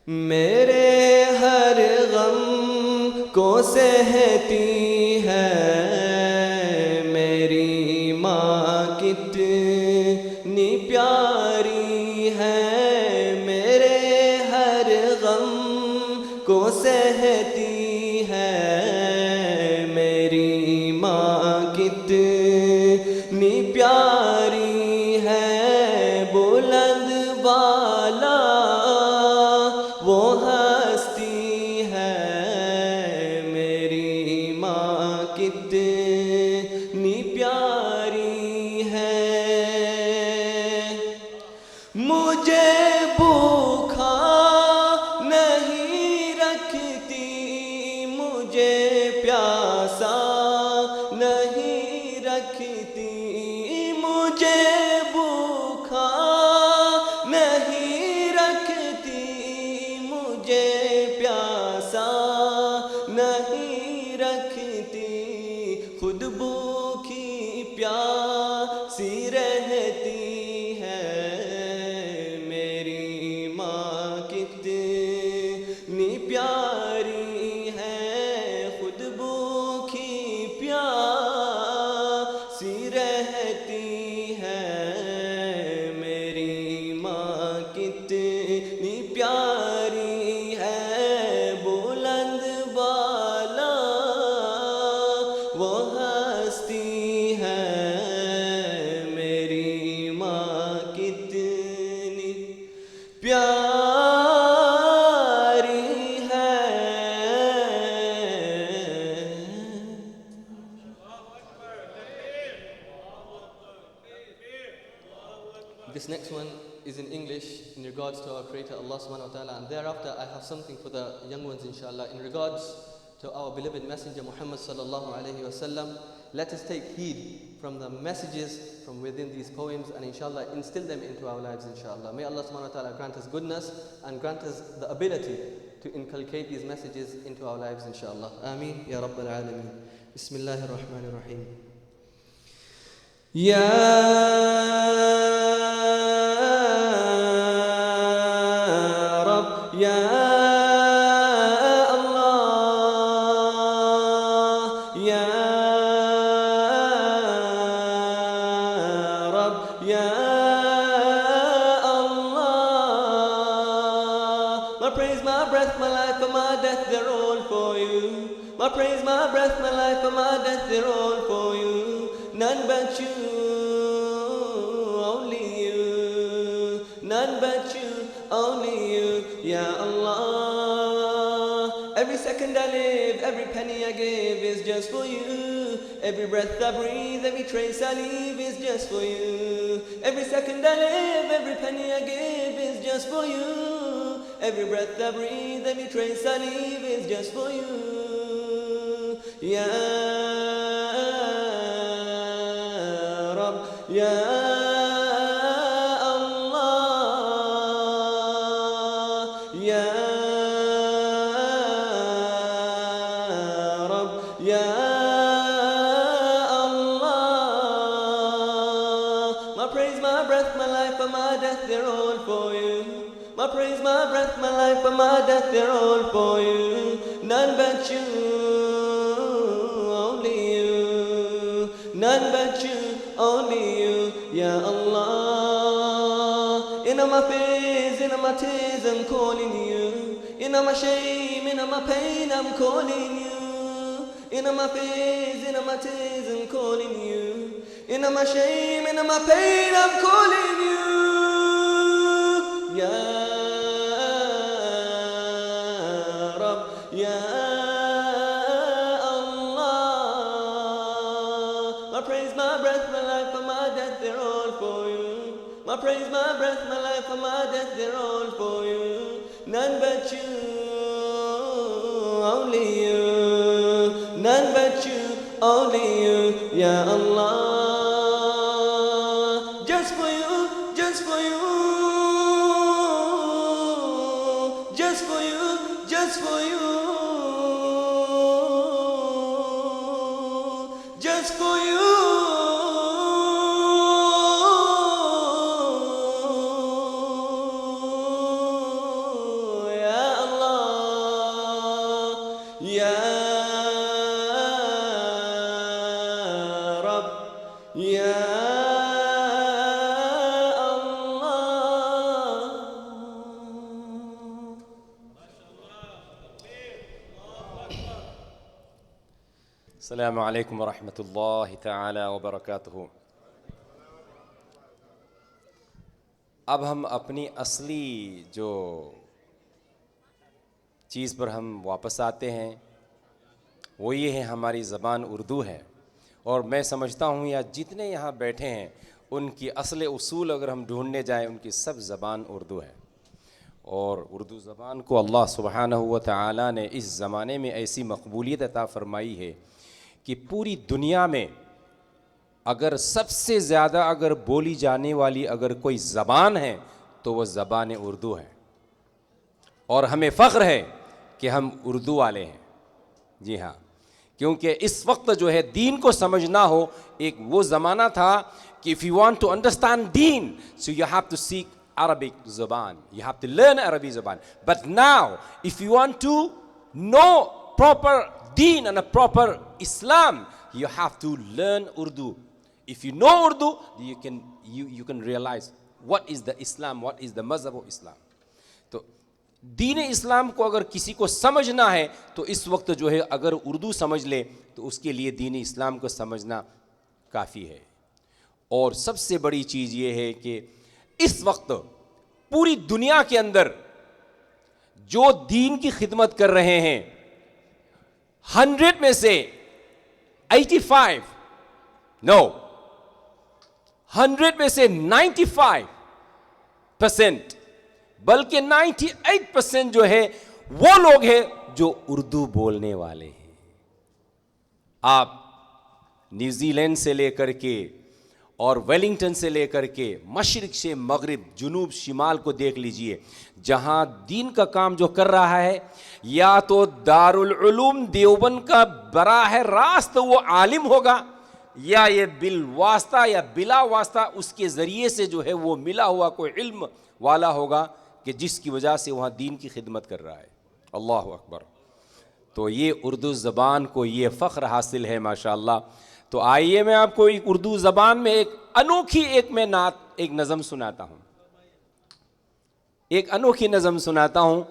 میرے ہر غم کو سہتی ہے میری ماں کتنی پیاری ہے, میرے ہر غم کو سہتی ہے میری ماں کتنی پیاری ہے, بلند بالا وہ ہستی ہے میری ماں کتنی پیاری ہے, مجھے بھوکا نہیں رکھتی, مجھے پیاسا رکھتی مجھے بھوکا نہیں رکھتی مجھے پیاسا نہیں رکھتی خود بھوکی پیاسی رہتی ہے میری ماں کتنی پیاری ہے خود بھوکی پیاسی رہتی ہے میری ماں کتنی پیاری ہے بلند بالا وہ ہستی ہے میری ماں کتنی پیاری ہے. This next one is in English in regards to our Creator Allah subhanahu wa ta'ala, and thereafter I have something for the young ones inshallah in regards to our beloved Messenger Muhammad sallallahu alayhi wa sallam. Let us take heed from the messages from within these poems and inshallah instill them into our lives inshallah. May Allah subhanahu wa ta'ala grant us goodness and grant us the ability to inculcate these messages into our lives inshallah. Ameen ya Rabbal Alameen. Bismillahir Rahmanir Rahim. Ya Rabb, Ya Allah, Ya Rabb, Ya Allah. My praise, my breath, my life, and my death, they're all for you. My praise, my breath, my life, and my death, they're all for you. None but you, only you. None but you, only you, Ya Allah. Every second I live, every penny I give is just for you. Every breath I breathe, every trace I leave is just for you. Every second I live, every penny I give is just for you. Every breath I breathe, every trace I leave is just for you. Ya Rabb, Ya Allah, Ya Rabb, Ya Allah. My praise, my breath, my life, and my death, they're all for you. My praise, my breath, my life, and my death, they're all for you. None but you, only you. None but you, only you, Ya Allah. In my fears, in my tears, I'm calling you. In my shame, in my pain, I'm calling you. In my fears, in my tears, I'm calling you. In my shame, in my pain, I'm calling you. Ya Rabb, Ya Allah. My praise, my breath, my life, and my death, they're all for you. My praise, my breath, my life, and my death, they're all for you. None but you, only you. None but you, only you, Ya Allah. Just for you, just for you. Just for you, just for you. Just for you. Ya Allah, Ya Rabb, Ya Allah. السلام علیکم ورحمۃ اللہ تعالی وبرکاتہ. اب ہم اپنی اصلی جو چیز پر ہم واپس آتے ہیں وہ یہ ہے ہماری زبان اردو ہے. اور میں سمجھتا ہوں یا جتنے یہاں بیٹھے ہیں ان کی اصل اصول اگر ہم ڈھونڈنے جائیں ان کی سب زبان اردو ہے. اور اردو زبان کو اللہ سبحانہ و تعالی نے اس زمانے میں ایسی مقبولیت عطا فرمائی ہے کہ پوری دنیا میں اگر سب سے زیادہ اگر بولی جانے والی اگر کوئی زبان ہے تو وہ زبان اردو ہے، اور ہمیں فخر ہے کہ ہم اردو والے ہیں. جی ہاں، کیونکہ اس وقت جو ہے دین کو سمجھنا ہو، ایک وہ زمانہ تھا کہ if you want to understand deen, so you have to seek Arabic زبان, you have to learn Arabic زبان. But now if you want to know proper deen and a proper Islam, you have to learn Urdu. If you know Urdu, you can realize what is the Islam, what is the mazhab of Islam. تو دین اسلام کو اگر کسی کو سمجھنا ہے تو اس وقت جو ہے اگر اردو سمجھ لے تو اس کے لیے دین اسلام کو سمجھنا کافی ہے. اور سب سے بڑی چیز یہ ہے کہ اس وقت پوری دنیا کے اندر جو دین کی خدمت کر رہے ہیں 100 میں سے 85 نو 100 میں سے 95% بلکہ 98% جو ہے وہ لوگ ہیں جو اردو بولنے والے ہیں. آپ نیوزی لینڈ سے لے کر کے اور ویلنگٹن سے لے کر کے مشرق سے مغرب جنوب شمال کو دیکھ لیجئے، جہاں دین کا کام جو کر رہا ہے یا تو دارالعلوم دیوبند کا براہ راست وہ عالم ہوگا، یا یہ بالواسطہ یا بلا واسطہ اس کے ذریعے سے جو ہے وہ ملا ہوا کوئی علم والا ہوگا کہ جس کی وجہ سے وہاں دین کی خدمت کر رہا ہے. اللہ اکبر. تو یہ اردو زبان کو یہ فخر حاصل ہے ماشاءاللہ. تو آئیے میں آپ کو ایک اردو زبان میں ایک انوکھی میں نعت ایک نظم سناتا ہوں، ایک انوکھی نظم سناتا ہوں.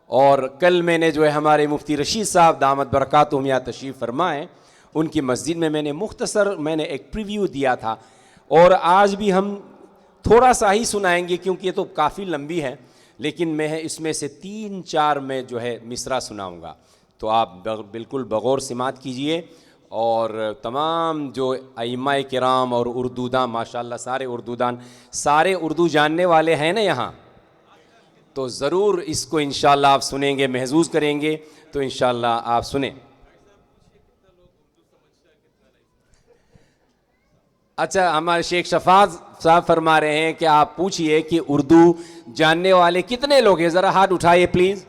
اور کل میں نے جو ہے ہمارے مفتی رشید صاحب دامت برکاتہم یہاں تشریف فرمائے، ان کی مسجد میں نے مختصر ایک پریویو دیا تھا، اور آج بھی ہم تھوڑا سا ہی سنائیں گے کیونکہ یہ تو کافی لمبی ہے، لیکن میں اس میں سے 3-4 میں جو ہے مصرع سناؤں گا. تو آپ بالکل بغور سماعت کیجئے. اور تمام جو ائمہ کرام اور اردوداں ماشاءاللہ سارے اردودان سارے اردو جاننے والے ہیں نا یہاں، تو ضرور اس کو انشاءاللہ آپ سنیں گے، محظوظ کریں گے. تو انشاءاللہ آپ سنیں. اچھا، ہمارے شیخ شفاعت صاحب فرما رہے ہیں کہ آپ پوچھئے کہ اردو جاننے والے کتنے لوگ ہیں، ذرا ہاتھ اٹھائیے پلیز.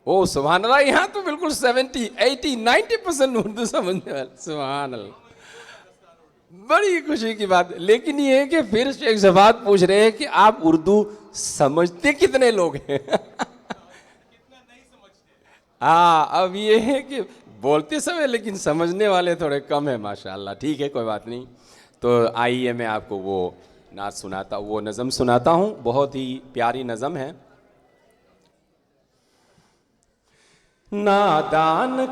او سبحان اللہ، یہاں تو بالکل 70 80 90% اردو سمجھنے والے. سبحان اللہ، بڑی خوشی کی بات. لیکن یہ ہے کہ پھر شیخ شفاعت پوچھ رہے ہیں کہ آپ اردو سمجھتے کتنے لوگ ہیں. ہاں، اب یہ ہے کہ بولتے سب ہیں لیکن سمجھنے والے تھوڑے کم ہیں ماشاءاللہ. ٹھیک ہے، کوئی بات نہیں. تو آئیے میں آپ کو وہ نعت وہ نظم سناتا ہوں. بہت ہی پیاری نظم ہے. نادان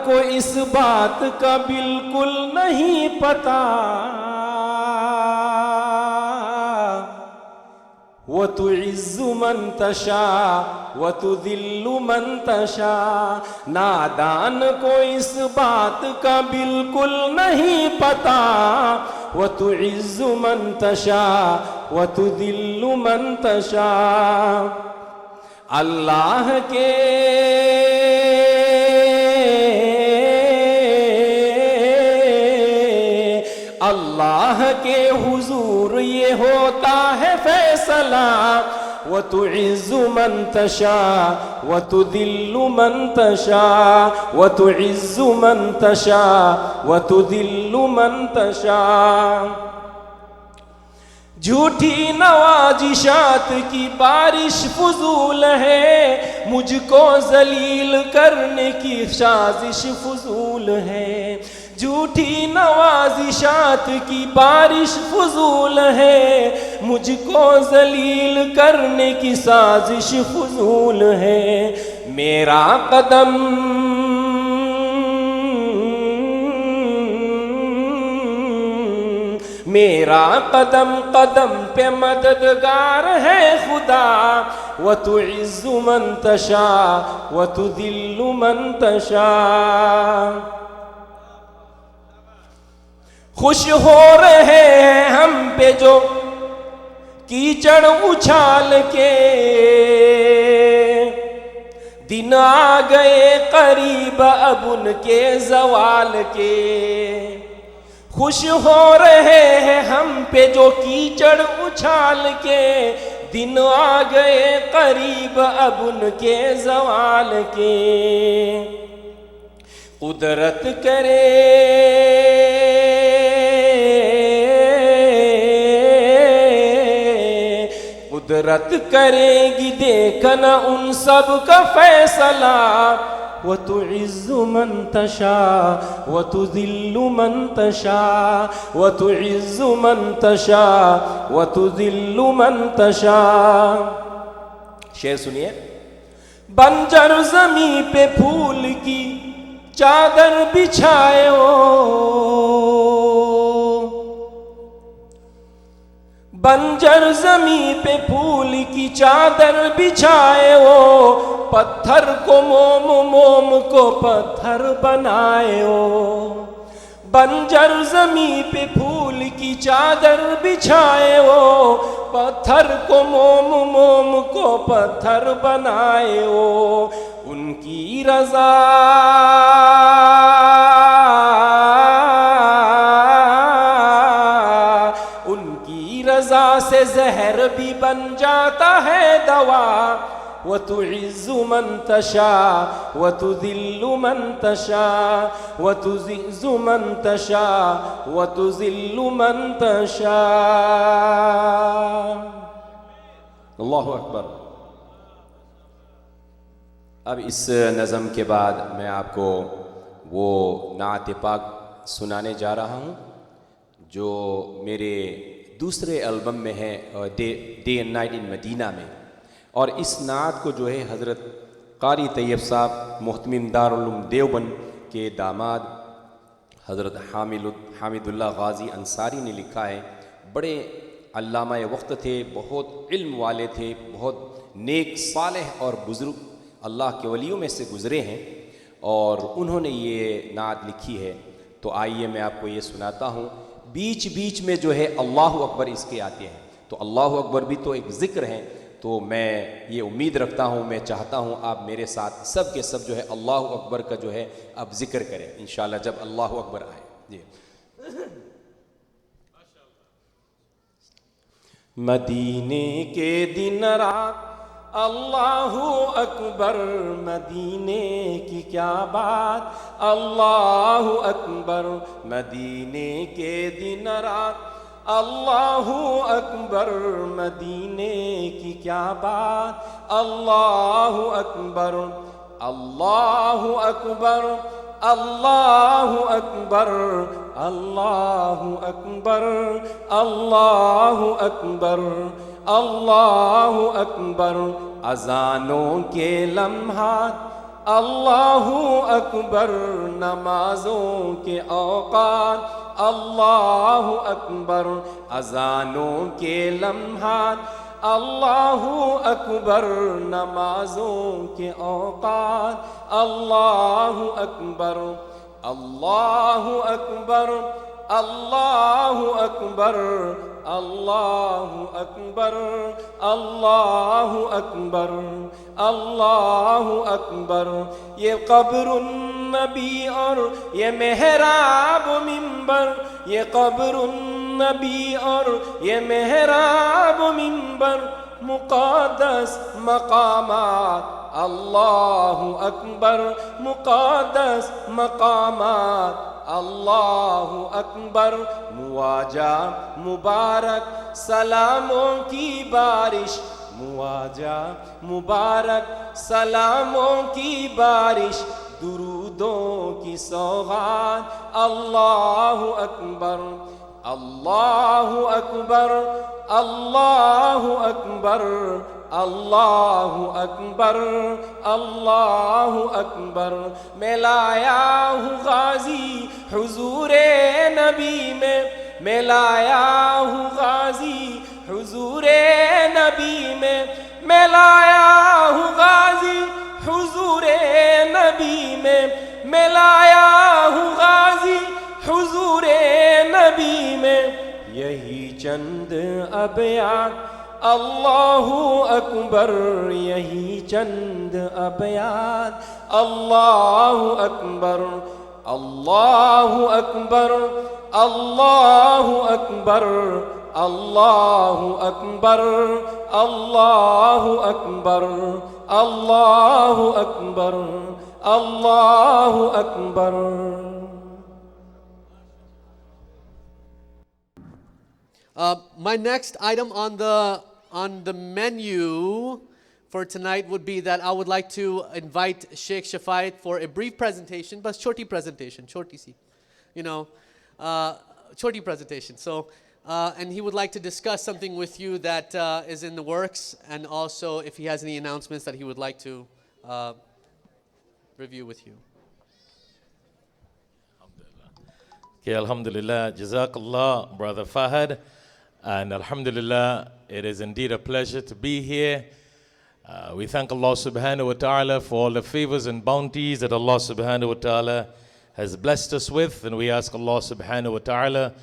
کو اس بات کا بالکل نہیں پتا، وَتُعِزُّ مَن تَشَاءُ وَتُذِلُّ مَن تَشَاءُ. نادان کو اس بات کا بالکل نہیں پتا، وَتُعِزُّ مَن تَشَاءُ وَتُذِلُّ مَن تَشَاءُ. اللہ کے حضور یہ ہوتا ہے فیصلہ، وَتُعِزُّ مَن تَشَاءُ وَتُذِلُّ مَن تَشَاءُ. وَتُعِزُّ مَن تَشَاءُ وَتُذِلُّ مَن تَشَاءُ. جھوٹی نوازشات کی بارش فضول ہے، مجھ کو ذلیل کرنے کی سازش فضول ہے. جھوٹی نوازشات کی بارش فضول ہے، مجھ کو ذلیل کرنے کی سازش فضول ہے. میرا قدم قدم پہ مددگار ہے خدا، وَتُعِزُّ مَن تَشَاءُ وَتُذِلُّ مَن تَشَاءُ. خوش ہو رہے ہیں ہم پہ جو کیچڑ اچھال کے دن آ گئے قریب اب ان کے زوال کے خوش ہو رہے ہیں ہم پہ جو کیچڑ اچھال کے دن آ گئے قریب اب ان کے زوال کے قدرت کرے قدرت کرے گی دیکھنا ان سب کا فیصلہ وَتُعِزُّ مَن تَشَاءُ وَتُذِلُّ مَن تَشَاءُ وَتُعِزُّ مَن تَشَاءُ وَتُذِلُّ مَن تَشَاءُ. شعر سنیے. بنجر زمین پہ پھول کی چادر بچھائے بنجر زمین پہ پھول کی چادر بچھائے ہو پتھر کو موم موم کو پتھر بنائے ہو بنجر زمین پہ پھول کی چادر بچھائے ہو پتھر کو موم موم کو پتھر بنائے ہو ان کی رضا سے زہر بھی بن جاتا ہے دوا وَتُعِزُّ مَن تَشَاءُ وَتُذِلُّ مَن تَشَاءُ وَتُعِزُّ مَن تَشَاءُ وَتُذِلُّ مَن تَشَاءُ. اللہ اکبر. اب اس نظم کے بعد میں آپ کو وہ نعت پاک سنانے جا رہا ہوں جو میرے دوسرے البم میں ہے ڈے اینڈ نائٹ ان مدینہ میں. اور اس نعت کو جو ہے حضرت قاری طیب صاحب محتمم دارالعلوم دیوبند کے داماد حضرت حامد اللہ غازی انصاری نے لکھا ہے. بڑے علامہ وقت تھے, بہت علم والے تھے, بہت نیک صالح اور بزرگ اللہ کے ولیوں میں سے گزرے ہیں اور انہوں نے یہ نعت لکھی ہے. تو آئیے میں آپ کو یہ سناتا ہوں. بیچ بیچ میں جو ہے اللہ اکبر اس کے آتے ہیں, تو اللہ اکبر بھی تو ایک ذکر ہے. تو میں یہ امید رکھتا ہوں, میں چاہتا ہوں آپ میرے ساتھ سب کے سب جو ہے اللہ اکبر کا جو ہے اب ذکر کریں انشاءاللہ جب اللہ اکبر آئے. جی. مدینے کے دن رات اللہ اکبر, مدینے کی کیا بات اللہ اکبر, مدینے کے دن رات اللہ اکبر, مدینے کی کیا بات اللہ اکبر اللہ اکبر اللہ اکبر اللہ اکبر اللہ اکبر اللہ اکبر. اذانوں کے لمحات اللہ اکبر, نمازوں کے اوقات اللہ اکبر. اذانوں کے لمحات اللہ اکبر, نمازوں کے اوقات اللہ اکبر اللہ اکبر اللہ اکبر اللہ اکبر اللہ اکبر اللہ اکبر. یہ قبر النبی اور یہ محراب و منبر, یہ قبر النبی اور یہ محراب و منبر, مقدس مقامات اللہ اکبر, مقدس مقامات اللہ اکبر. مواجہ مبارک سلاموں کی بارش, مواجہ مبارک سلاموں کی بارش, درودوں کی سوغات اللہ اکبر اللہ اکبر اللہ اکبر اللہ اکبر اللہ اکبر. میں لایا ہوں غازی حضور نبی میں لایا ہوں غازی حضور نبی میں لایا ہوں غازی حضور نبی میں لایا ہوں غازی حضور نبی میں. یہی چند ابیات اللہ اکبر یہی چند ابیات اللہ اکبر اللہ اکبر اللہ اکبر اللہ اکبر اللہ اکبر اللہ اکبر اللہ اکبر. My next item on the menu for tonight would be that I would like to invite Sheikh Shafayat for a brief presentation, but shorty presentation, shorty si, shorty presentation. So, and he would like to discuss something with you that is in the works, and also if he has any announcements that he would like to review with you. Okay, alhamdulillah, jazakallah, Brother Fahad. And alhamdulillah, it is indeed a pleasure to be here. We thank Allah subhanahu wa ta'ala for all the favors and bounties that Allah subhanahu wa ta'ala has blessed us with. And we ask Allah subhanahu wa ta'ala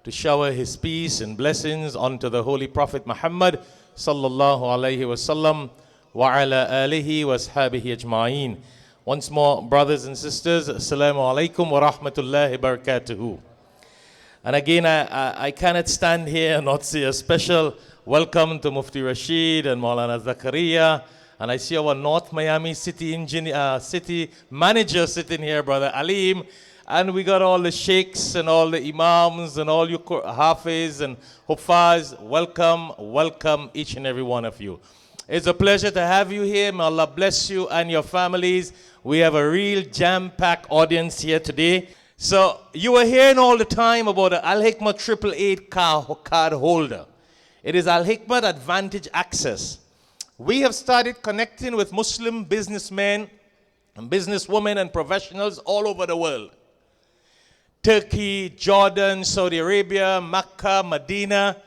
to shower His peace and blessings onto the Holy Prophet Muhammad sallallahu alayhi wa sallam wa ala alihi wa ashabihi ajma'een. Once more, brothers and sisters, assalamu alaikum wa rahmatullahi wa barakatuhu. And again, I cannot stand here and not say a special welcome to Mufti Rashid and Maulana Zakaria. And I see our North Miami city manager sitting here, Brother Aleem. And we got all the sheikhs and all the imams and all you hafiz and huffaz. Welcome, welcome each and every one of you. It's a pleasure to have you here. May Allah bless you and your families. We have a real jam-packed audience here today. So you were hearing all the time about the Al-Hikmah 888 card holder. It is Al-Hikmah Advantage Access. We have started connecting with Muslim businessmen and businesswomen and professionals all over the world. Turkey, Jordan, Saudi Arabia, Mecca, Medina.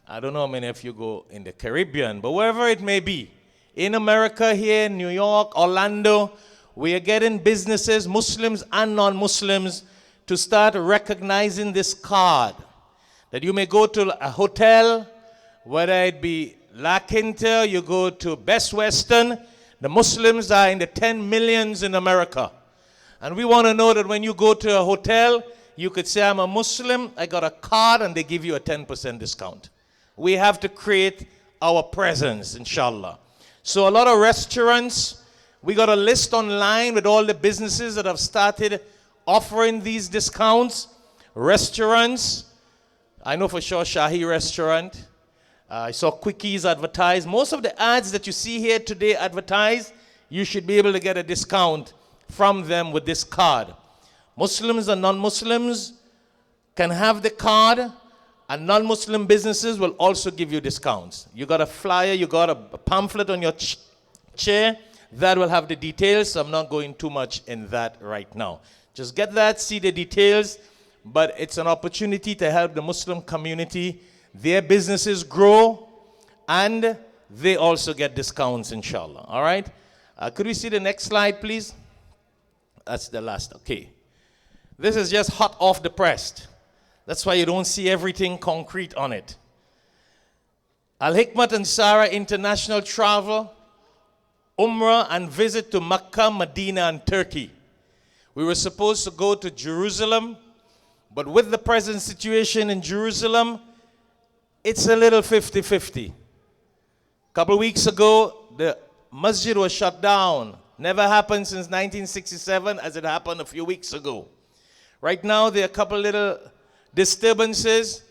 I don't know how many of you go in the Caribbean, but wherever it may be. In America here, New York, Orlando, we are getting businesses, Muslims and non-Muslims, to start recognizing this card. That you may go to a hotel, whether it be La Quinta, you go to Best Western, the Muslims are in the 10 millions in America. And we want to know that when you go to a hotel, you could say, I'm a Muslim, I got a card, and they give you a 10% discount. We have to create our presence, inshallah. So a lot of restaurants, we got a list online with all the businesses that have started offering these discounts. Restaurants, I know for sure Shahi Restaurant. I saw Quickies advertised. Most of the ads that you see here today advertised, you should be able to get a discount from them with this card. Muslims and non-Muslims can have the card, and non-Muslim businesses will also give you discounts. You got a flyer, you got a pamphlet on your chair. That will have the details, so I'm not going too much in that right now. Just get that, see the details, but it's an opportunity to help the Muslim community, their businesses grow, and they also get discounts, inshallah. All right? Could we see the next slide, please? That's the last, okay. This is just hot off the press. That's why you don't see everything concrete on it. Al-Hikmat and Sarah International Travel, Umrah and visit to Mecca, Medina, and Turkey. We were supposed to go to Jerusalem, but with the present situation in Jerusalem, it's a little 50-50. A couple weeks ago, the masjid was shut down. Never happened since 1967 as it happened a few weeks ago. Right now, there are a couple little disturbances.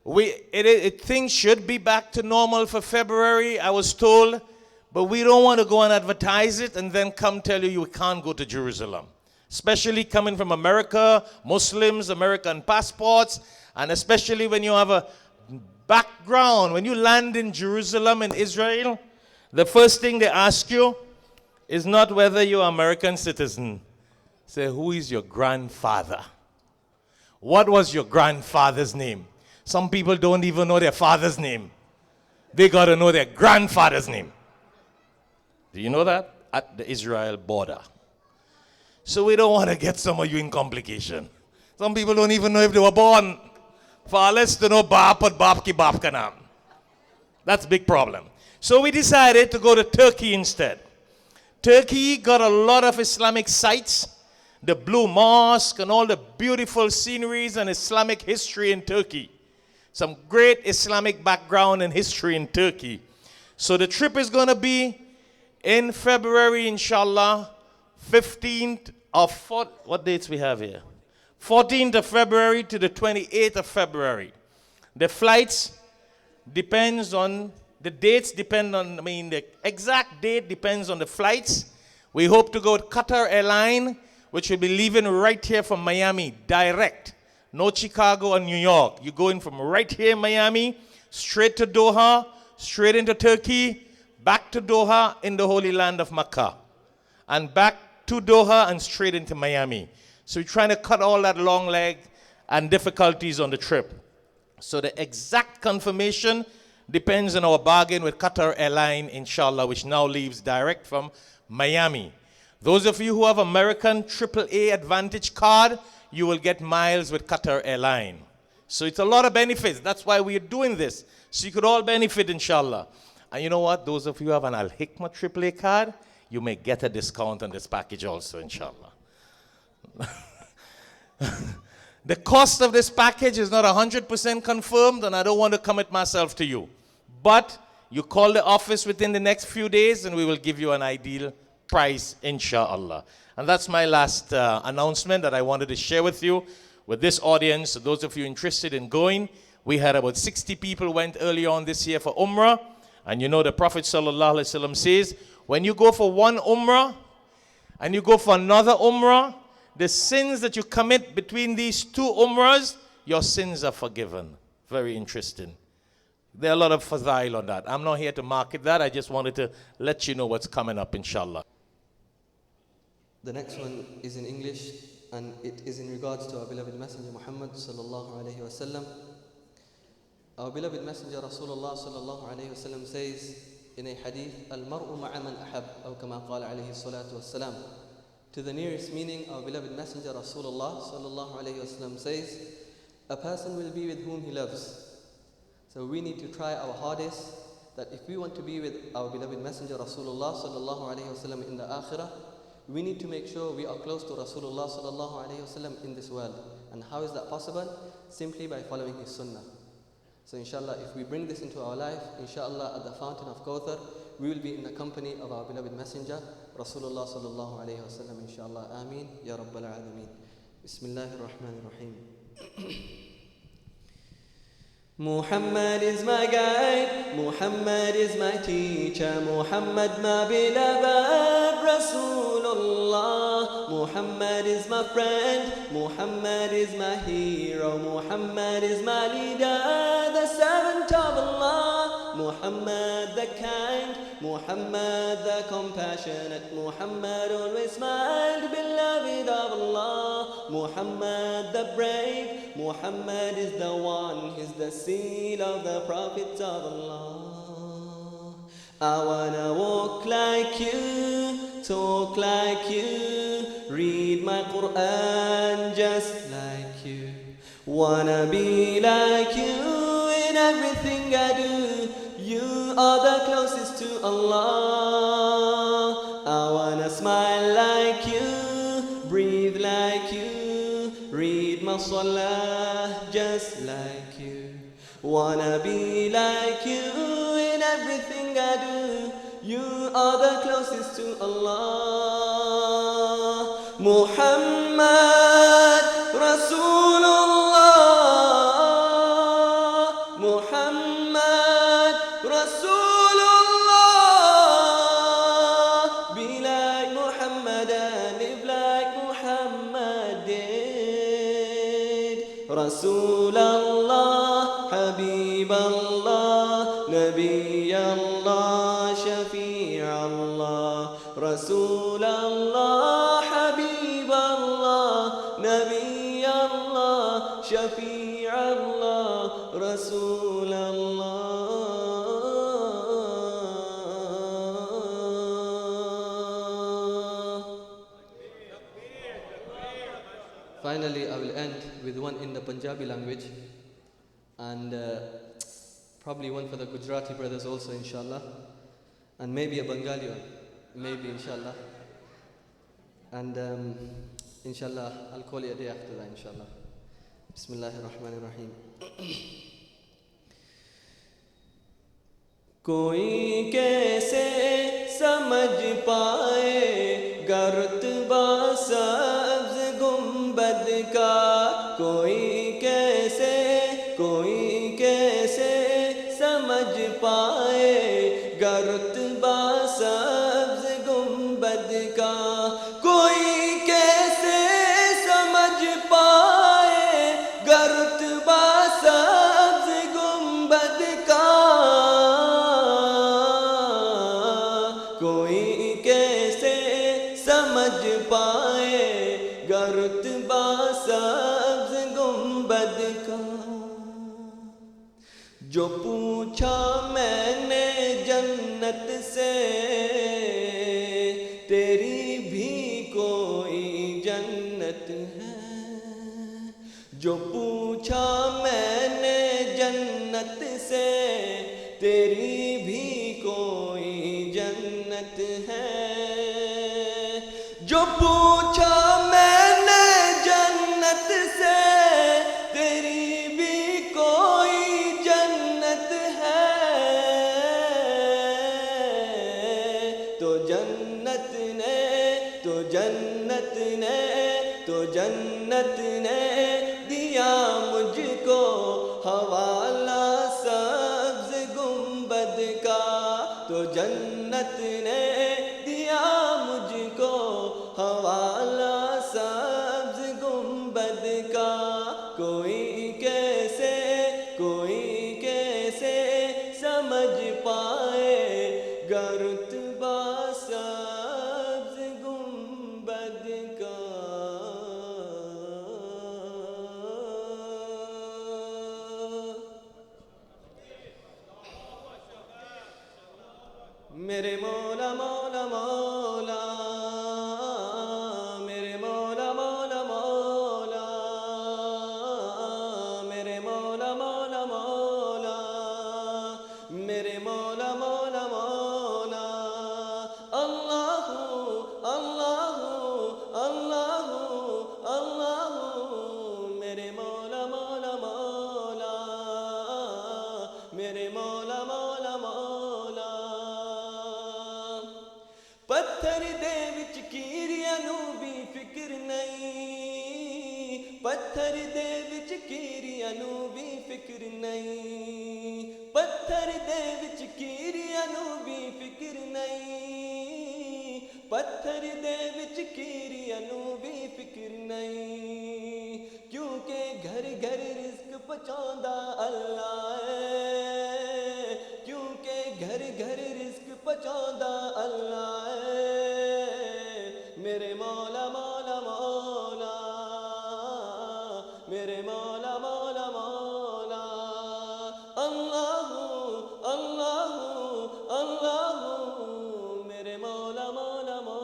Things should be back to normal for February, I was told. But we don't want to go and advertise it and then come tell you can't go to Jerusalem. Especially coming from America, Muslims, American passports, and especially when you have a background. When you land in Jerusalem in Israel, the first thing they ask you is not whether you're an American citizen. Say, who is your grandfather? What was your grandfather's name? Some people don't even know their father's name. They got to know their grandfather's name. Do you know that? At the Israel border. So we don't want to get some of you in complication. Some people don't even know if they were born. Fathers to know baap or baap ki baap ka naam. That's a big problem. So we decided to go to Turkey instead. Turkey got a lot of Islamic sites, the Blue Mosque and all the beautiful sceneries and Islamic history in Turkey. Some great Islamic background and history in Turkey. So the trip is going to be in February, inshallah, 15th of, what dates we have here? 14th of February to the 28th of February. The flights depends on, the dates depend on, the exact date depends on the flights. We hope to go with Qatar Airlines, which will be leaving right here from Miami, direct. No Chicago or New York. You're going from right here in Miami, straight to Doha, straight into Turkey, back to Doha in the Holy Land of Makkah, and back to Doha and straight into Miami. So we're trying to cut all that long leg and difficulties on the trip. So the exact confirmation depends on our bargain with Qatar Airlines, inshallah, which now leaves direct from Miami. Those of you who have American AAA Advantage card, you will get miles with Qatar Airlines. So it's a lot of benefits. That's why we're doing this. So you could all benefit, inshallah. And you know what? Those of you who have an Al Hikmah AAA card, you may get a discount on this package also, inshallah. The cost of this package is not 100% confirmed, and I don't want to commit myself to you. But you call the office within the next few days, and we will give you an ideal price, inshallah. And that's my last announcement that I wanted to share with you, with this audience. So those of you interested in going, we had about 60 people went earlier on this year for Umrah. And you know the Prophet ﷺ says, when you go for one Umrah and you go for another Umrah, the sins that you commit between these two Umrahs, your sins are forgiven. Very interesting. There are a lot of fadail on that. I'm not here to market that. I just wanted to let you know what's coming up, inshallah. The next one is in English, and it is in regards to our beloved Messenger Muhammad sallallahu alayhi wasallam. Our beloved Messenger Rasulullah sallallahu alayhi wasallam says in a hadith, "Al-mar'u ma'a man ahab," or kama qala alayhi salatu wassalam. To the nearest meaning, our beloved Messenger Rasulullah sallallahu alayhi wasallam says, a person will be with whom he loves. So we need to try our hardest that if we want to be with our beloved Messenger Rasulullah sallallahu alayhi wasallam in the akhirah, we need to make sure we are close to Rasulullah sallallahu alayhi wasallam in this world. And how is that possible? Simply by following his sunnah. So inshallah, if we bring this into our life, inshallah, at the fountain of Kawthar, we will be in the company of our beloved Messenger Rasulullah sallallahu alayhi wasallam, inshallah. Ameen ya rabbal alameen. Bismillahir Rahmanir Rahim. Muhammad is my guide, Muhammad is my teacher, Muhammad my beloved Rasulullah. Muhammad is my friend, Muhammad is my hero, Muhammad is my leader, the servant of Allah. Muhammad the kind, Muhammad the compassionate, Muhammad always smiled, beloved of Allah. Muhammad the brave, Muhammad is the one, he's the seal of the prophets of Allah. I wanna walk like you, talk like you, read my Quran just like you. Wanna be like you in everything I do. You are the closest to Allah. I wanna smile like you, breathe like you, read my salah just like you. Wanna be like you in everything I do. You are the closest to Allah. Muhammad Rasulullah, Muhammad Rasulullah. Be like Muhammad and live like Muhammad did. Rasulallah, Habib Allah, Nabi Allah, Shafi' Allah. Rasulallah, Habib Allah, Nabi Allah, Shafi' Allah, Rasulallah. Finally, I will end with one in the Punjabi language. And Probably one for the Gujarati brothers also, inshallah. And maybe a Bengali one. Maybe, inshallah. And inshallah, I'll call you a day after that, inshallah. Bismillahir Rahmanir Rahim. کوئی کیسے سمجھ پائے گا رتبہ سبز گنبد کا، کوئی کیسے سمجھ پائے گا رتبہ سبز گنبد کا، کوئی کیسے سمجھ پائے گا رتبہ سبز گنبد کا، کوئی کیسے سمجھ پائے گا رتبہ سبز گنبد کا۔ جو پوچھا میں نے جنت سے، تیری بھی کوئی جنت ہے، جو پوچھا میں نے جنت سے، تیری بھی کوئی جنت ہے، جو پوچھا میں نے جنت سے، تیری بھی کوئی جنت ہے، تو جنت نے دیا مجھ کو حوالہ سبز گنبد کا، تو جنت نے دیا مجھ کو حوالہ سبز گنبد کا، کوئی کیسے سمجھ پائے گا رتبہ سبز گنبد کا۔ میرے مولا مولا مولا، میرے مولا مولا مولا، میرے مولا مولا مولا، میرے مولا مولا مولا، اللہ اللہ اللہ اللہ، میرے مولا مولا مولا، میرے مولا مولا مولا۔ پتھر دے وچ کیریاں نو بھی فکر نہیں، پتھر دے وچ کیریاں نو بھی فکر نہیں، پتھر دے وچ کیریاں نو بھی فکر نہیں، پتھر دے وچ کیریاں نو بھی فکر نہیں، کیونکہ گھر گھر رزق پہنچاوندا اللہ ہے، کیونکہ گھر گھر رزق پہنچاوندا اللہ ہے، میرے مولا مولا مولا، میرے مولا مولا مولا، اللہ اللہ اللہ، میرے مولا مولا مولا۔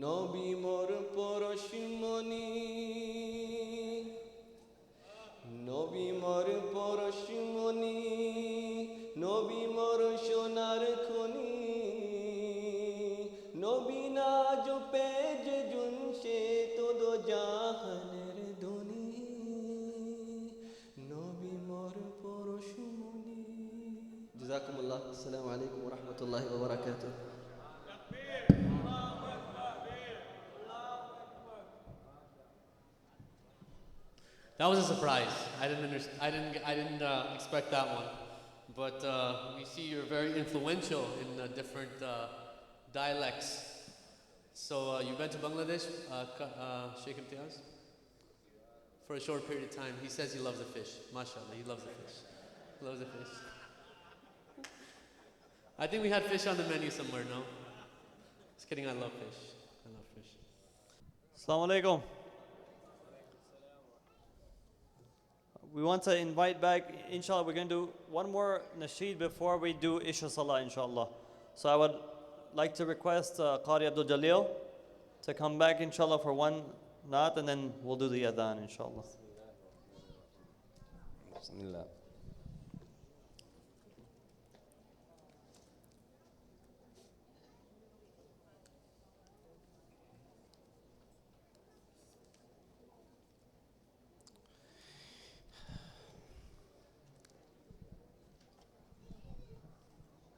নবী মোর পরশমণি, নবী মোর পরশমণি, নবী মোর সোনার খনি, নবী না जो पेज जुनशे तो दो জাহানের ধনী, নবী মোর পরশমণি। জাযাকুমুল্লাহ। আসসালামু আলাইকুম ওয়া রাহমাতুল্লাহি ওয়া বারাকাতুহু। That was a surprise. I didn't expect that one. But we see you're very influential in different dialects. So you've been to Bangladesh, Sheikh Imtiaz? For a short period of time. He says he loves the fish. MashaAllah, he loves the fish. He loves the fish. I think we had fish on the menu somewhere, no? Just kidding, I love fish. I love fish. Assalamu alaikum. We want to invite back, inshallah, we're going to do one more nasheed before we do Isha Salah, inshallah. So I would like to request Qari Abdul Jalil to come back inshallah for one naat, and then we'll do the adhan inshallah. Bismillah.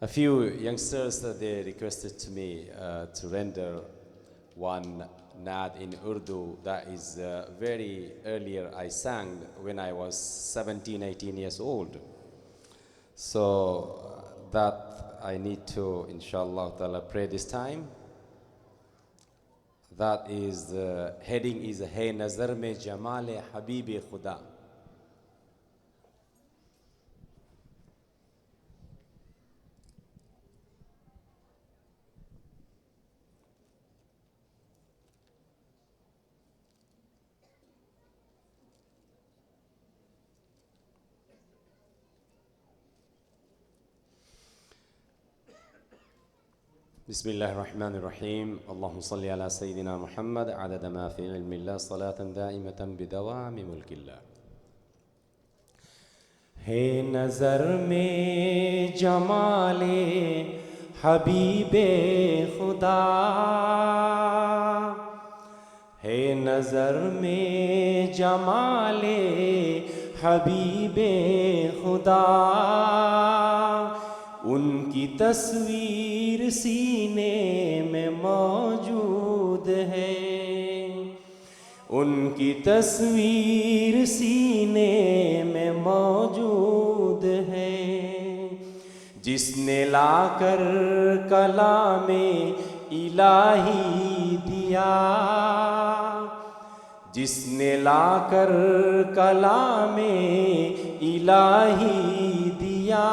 A few youngsters, they requested to me to render one naat in Urdu that is very earlier I sang when I was 17, 18 years old. So that I need to, inshallah ta'ala, pray this time. That is, the heading is Hai Nazar Mein Jamal Habib Khuda. بسم الله الرحمن الرحيم اللهم صل على سيدنا محمد عدد ما في علم الله صلاة دائمة بدوام ملك الله. ہے نظر میں جمال حبیب خدا، ہے نظر میں جمال حبیب خدا، ان کی تصویر سینے میں موجود ہے، ان کی تصویر سینے میں موجود ہے، جس نے لا کر کلام الہی دیا، جس نے لا کر کلام الہی دیا،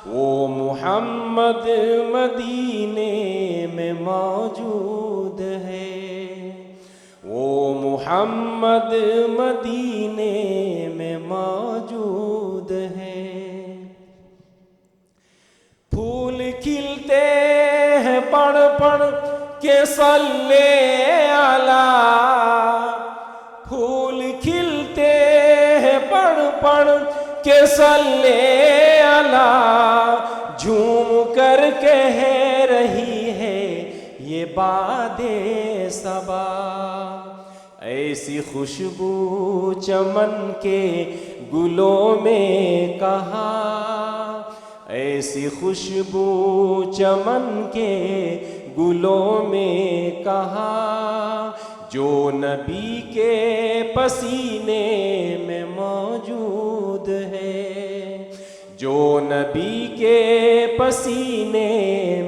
وہ محمد مدینے میں موجود ہے، وہ محمد مدینے میں موجود ہے۔ پھول کھلتے ہیں پڑھ پڑھ کے صلی علی، پھول کھلتے ہیں پڑھ پڑھ کے صلی علی، جھوم کر کہہ رہی ہے یہ باد صبا، ایسی خوشبو چمن کے گلوں میں کہاں، ایسی خوشبو چمن کے گلوں میں کہاں، جو نبی کے پسینے میں موجود ہے، جو نبی کے پسینے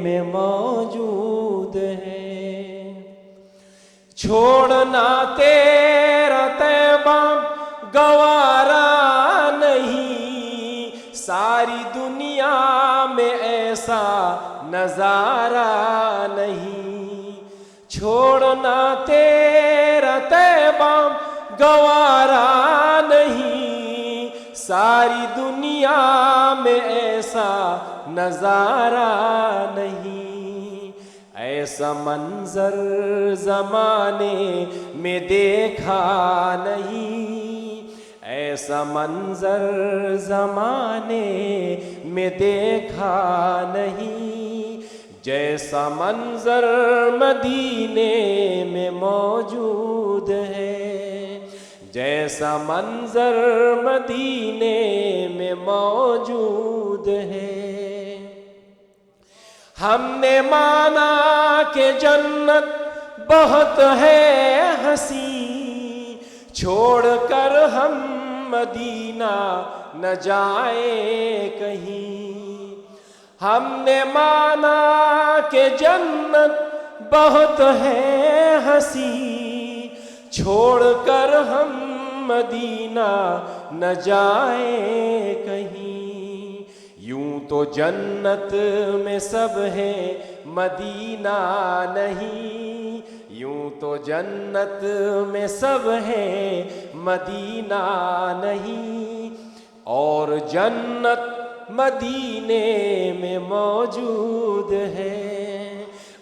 میں موجود ہے۔ چھوڑنا تیرا طیبہ گوارا نہیں، ساری دنیا میں ایسا نظارہ نہیں، چھوڑنا تیرا طیبہ گوارا نہیں، ساری دنیا میں ایسا نظارہ نہیں، ایسا منظر زمانے میں دیکھا نہیں، ایسا منظر زمانے میں دیکھا نہیں، جیسا منظر مدینے میں موجود ہے، جیسا منظر مدینے میں موجود ہے۔ ہم نے مانا کہ جنت بہت ہے حسین، چھوڑ کر ہم مدینہ نہ جائیں کہیں، ہم نے مانا کہ جنت بہت ہے حسین، چھوڑ کر ہم مدینہ نہ جائیں کہیں، یوں تو جنت میں سب ہے مدینہ نہیں، یوں تو جنت میں سب ہے مدینہ نہیں، اور جنت مدینے میں موجود ہے،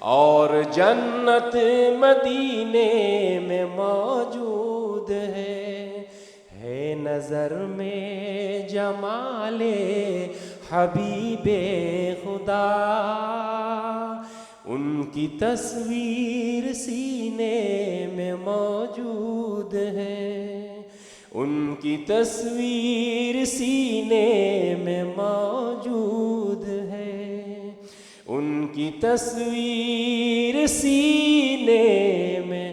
اور جنت مدینے میں موجود ہے نظر میں جمال حبیب خدا، ان کی تصویر سینے میں موجود ہے، ان کی تصویر سینے میں موجود ہے، ان کی تصویر سینے میں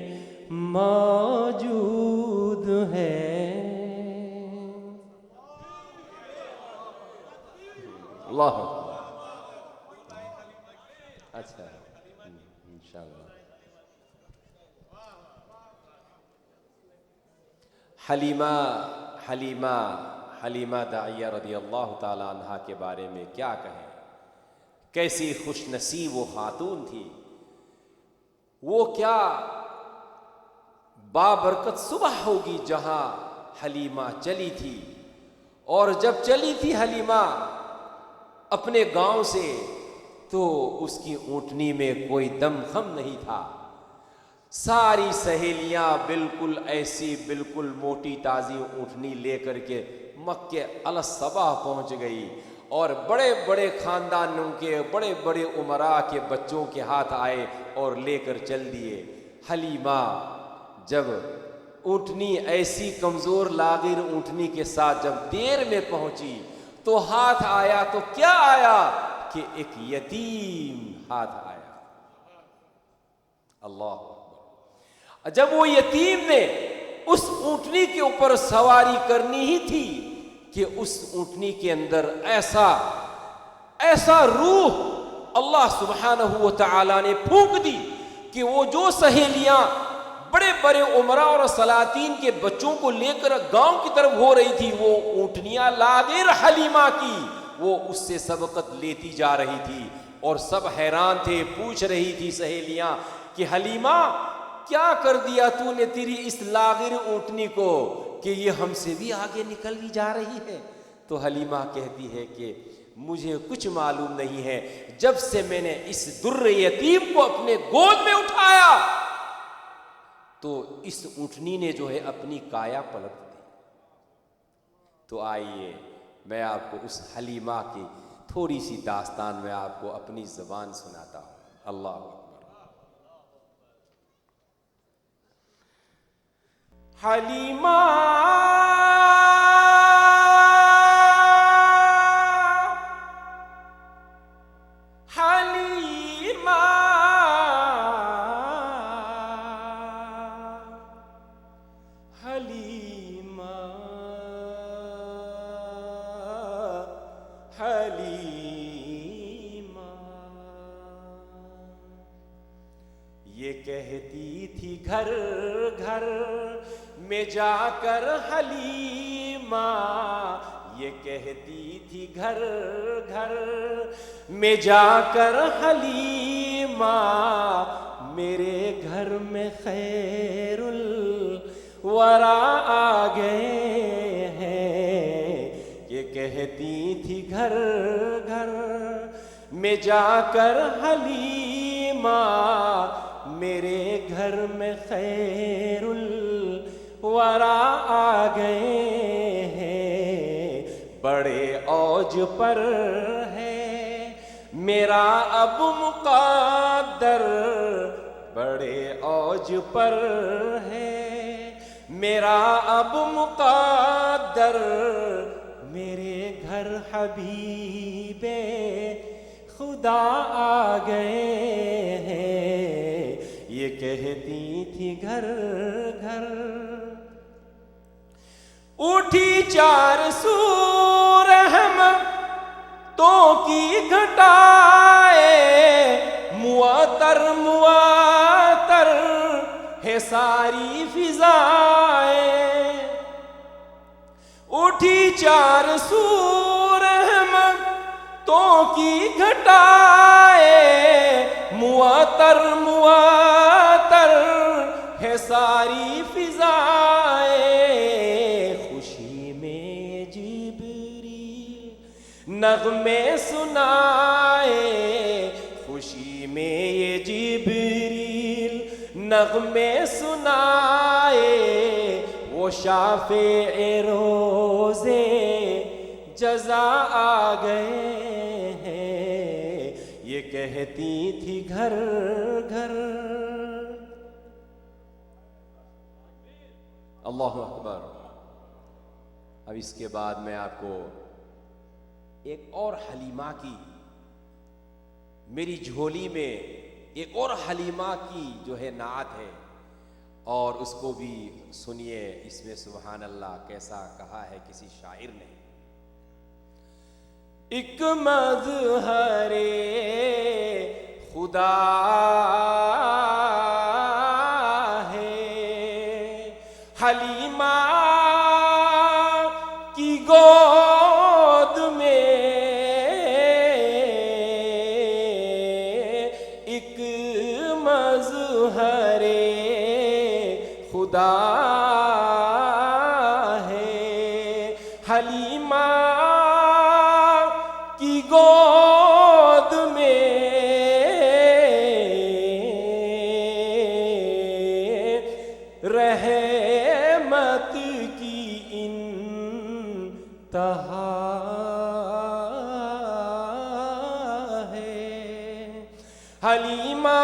موجود ہے۔ اللہ اچھا انشاءاللہ۔ حلیمہ داعیہ رضی اللہ تعالی عنہا کے بارے میں کیا کہیں، کیسی خوش نصیب وہ خاتون تھی، وہ کیا بابرکت صبح ہوگی جہاں حلیمہ چلی تھی، اور جب چلی تھی حلیمہ اپنے گاؤں سے تو اس کی اونٹنی میں کوئی دم خم نہیں تھا، ساری سہیلیاں بالکل ایسی بالکل موٹی تازی اونٹنی لے کر کے مکہ الصباح پہنچ گئی، اور بڑے بڑے خاندانوں کے بڑے بڑے امراء کے بچوں کے ہاتھ آئے اور لے کر چل دیے۔ حلیمہ جب اونٹنی ایسی کمزور لاغر اونٹنی کے ساتھ جب دیر میں پہنچی تو ہاتھ آیا تو کیا آیا کہ ایک یتیم ہاتھ آیا۔ اللہ اکبر۔ جب وہ یتیم نے اس اونٹنی کے اوپر سواری کرنی ہی تھی کہ اس اونٹنی کے اندر ایسا روح اللہ سبحانہ و تعالی نے پھونک دی کہ وہ جو سہیلیاں بڑے بڑے عمراء اور سلاطین کے بچوں کو لے کر گاؤں کی طرف ہو رہی تھی، وہ اونٹنیاں لاغر حلیمہ کی وہ اس سے سبقت لیتی جا رہی تھی، اور سب حیران تھے، پوچھ رہی تھی سہیلیاں کہ حلیمہ کیا کر دیا تو نے تیری اس لاغر اونٹنی کو کہ یہ ہم سے بھی آگے نکلنی جا رہی ہے؟ تو حلیمہ کہتی ہے کہ مجھے کچھ معلوم نہیں ہے، جب سے میں نے اس در یتیم کو اپنے گود میں اٹھایا تو اس اونٹنی نے جو ہے اپنی کایا پلٹ دی۔ تو آئیے میں آپ کو اس حلیمہ کی تھوڑی سی داستان میں آپ کو اپنی زبان سناتا ہوں۔ اللہ اکبر۔ حلیمہ یہ کہتی تھی گھر گھر میں جا کر حلیمہ، یہ کہتی تھی گھر گھر میں جا کر حلیمہ، میرے گھر میں خیر الورا آ گئے ہیں۔ یہ کہتی تھی گھر گھر میں جا کر حلیمہ، میرے گھر میں خیر الورا آ گئے ہیں۔ بڑے اوج پر ہے میرا اب مقدر، بڑے اوج پر ہے میرا اب مقدر، میرے گھر حبیب خدا آ گئے ہیں۔ یہ کہتی تھی گھر گھر، اٹھی چار سو رحمتوں کی گھٹائے، معطر معطر ہے ساری فضائیں، اٹھی چار سو رحمتوں کی گھٹائے، معطر معطر ہے ساری فضائیں، خوشی میں جبریل نغمے سنائے، خوشی میں یہ نغمے سنائے وہ شافع روزے جزا آ گئے ہیں، یہ کہتی تھی گھر گھر. اللہ اکبر. اب اس کے بعد میں آپ کو ایک اور حلیمہ کی، میری جھولی میں ایک اور حلیمہ کی جو ہے نعت ہے، اور اس کو بھی سنیے. اس میں سبحان اللہ کیسا کہا ہے کسی شاعر نے. ایک مظہر خدا ہے حلیمہ کی گود میں، ایک مظہر خدا ہے حلیمہ کی گود میں، رحمت کی انتہا ہے حلیمہ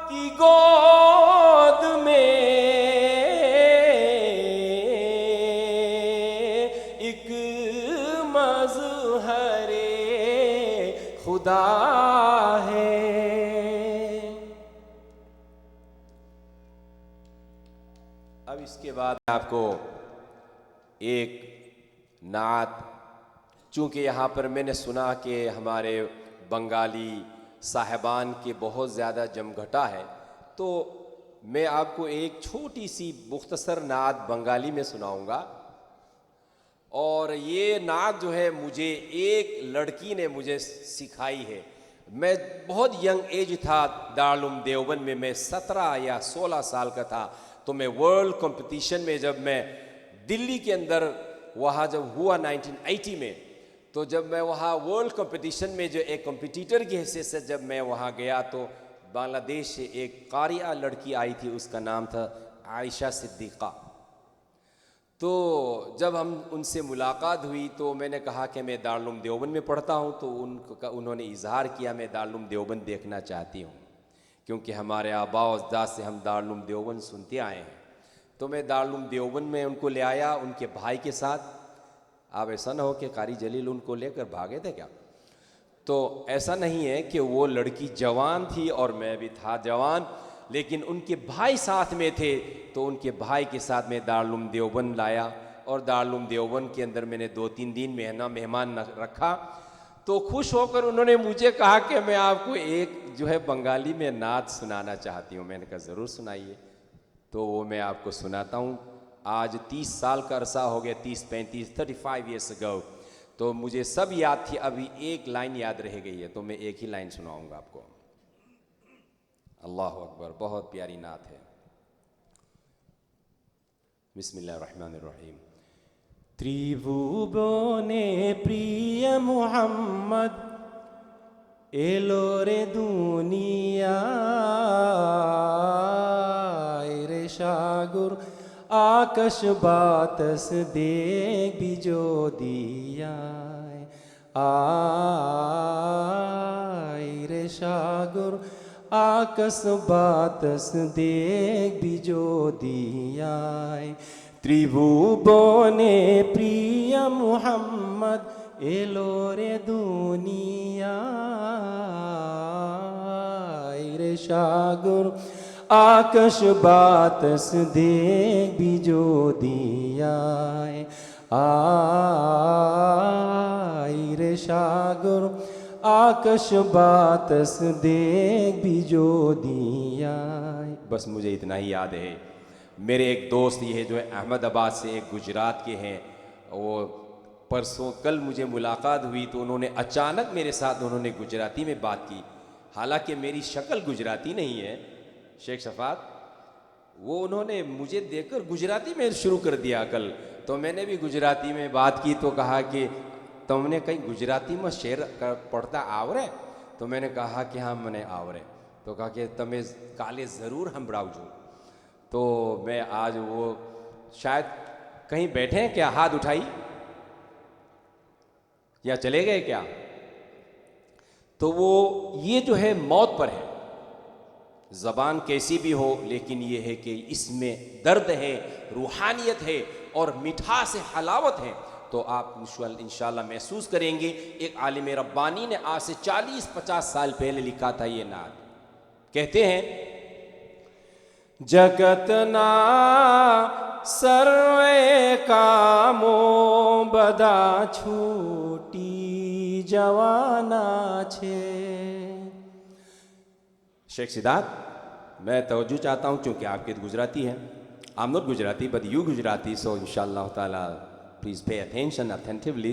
کی گود میں، ایک مظہر خدا ہے. اب اس کے بعد آپ کو ایک نعت، چونکہ یہاں پر میں نے سنا کہ ہمارے بنگالی صاحبان کے بہت زیادہ جمگھٹا ہے، تو میں آپ کو ایک چھوٹی سی مختصر نعت بنگالی میں سناؤں گا. اور یہ نعت جو ہے مجھے ایک لڑکی نے مجھے سکھائی ہے. میں بہت ینگ ایج تھا دارالعلوم دیوبند میں، میں 17 یا 16 سال کا تھا. تو میں ورلڈ کمپٹیشن میں جب میں دلی کے اندر وہاں جب ہوا 1980 میں، تو جب میں وہاں ورلڈ کمپٹیشن میں جو ایک کمپٹیٹر کی حیثیت سے جب میں وہاں گیا، تو بنگلہ دیش سے ایک قاریہ لڑکی آئی تھی، اس کا نام تھا عائشہ صدیقہ. تو جب ہم ان سے ملاقات ہوئی تو میں نے کہا کہ میں دارالعلوم دیوبند میں پڑھتا ہوں، تو انہوں نے اظہار کیا میں دارالعلوم دیوبند دیکھنا چاہتی ہوں، کیونکہ ہمارے آباء و اجداد سے ہم دارالعلوم دیوبند سنتے آئے ہیں. تو میں دارالعلوم دیوبند میں ان کو لے آیا ان کے بھائی کے ساتھ. آپ ایسا نہ ہو کہ قاری جلیل ان کو لے کر بھاگے تھے کیا؟ تو ایسا نہیں ہے کہ وہ لڑکی جوان تھی اور میں بھی تھا جوان، لیکن ان کے بھائی ساتھ میں تھے، تو ان کے بھائی کے ساتھ میں دارالعلوم دیوبند لایا. اور دارالعلوم دیوبند کے اندر میں نے 2-3 دن مہمان رکھا. تو خوش ہو کر انہوں نے مجھے کہا کہ میں آپ کو ایک جو ہے بنگالی میں نعت سنانا چاہتی ہوں. میں نے کہا ضرور سنائیے. تو وہ میں آپ کو سناتا ہوں. آج 30 سال کا عرصہ ہو گیا، 35 ایئرس اگو. تو مجھے سب یاد تھی، ابھی ایک لائن یاد رہ گئی ہے، تو میں ایک ہی لائن سناؤں گا آپ کو. اللہ اکبر، بہت پیاری نعت ہے. بسم اللہ الرحمن الرحیم. ত্রিভুবনে প্রিয় মুহাম্মদ এলো রে দুনিয়ায়, রে সাগর আকাশ বাতাস দেখবি যদি আয়, আয় রে সাগর আকাশ বাতাস দেখবি যদি আয়, ত্রিভুবনে প্রিয় মুহাম্মদ এলো রে দুনিয়ায়, রে সাগর আকাশ বাতাস দেখবি যদি আয়, আয় রে সাগর আকাশ বাতাস দেখবি যদি আয়. بس مجھے اتنا ہی یاد ہے. میرے ایک دوست یہ جو ہے احمد آباد سے ایک گجرات کے ہیں، وہ پرسوں کل مجھے ملاقات ہوئی تو انہوں نے اچانک میرے ساتھ انہوں نے گجراتی میں بات کی، حالانکہ میری شکل گجراتی نہیں ہے شیخ شفاعت. وہ انہوں نے مجھے دیکھ کر گجراتی میں شروع کر دیا کل. تو میں نے بھی گجراتی میں بات کی تو کہا کہ تم نے کہیں گجراتی میں شعر پڑھتا آور ہے؟ تو میں نے کہا کہ ہاں میں نے آور ہے. تو کہا کہ تمہیں کالے ضرور ہم براؤج ہو. تو میں آج وہ شاید کہیں بیٹھے ہیں کیا؟ ہاتھ اٹھائی یا چلے گئے کیا؟ تو وہ یہ جو ہے موت پر ہے. زبان کیسی بھی ہو لیکن یہ ہے کہ اس میں درد ہے, روحانیت ہے اور مٹھاس ہے, حلاوت ہے. تو آپ انشاءاللہ محسوس کریں گے. ایک عالم ربانی نے آج سے 40-50 سال پہلے لکھا تھا یہ نعت. کہتے ہیں جگتنا سروے کامو بدا چھوٹی جوانا چھے. شیخ سدھارتھ, میں توجہ چاہتا ہوں چونکہ آپ کے گجراتی ہیں. I'm not Gujarati, but you Gujarati, so inshallah ta'ala, please pay attention attentively.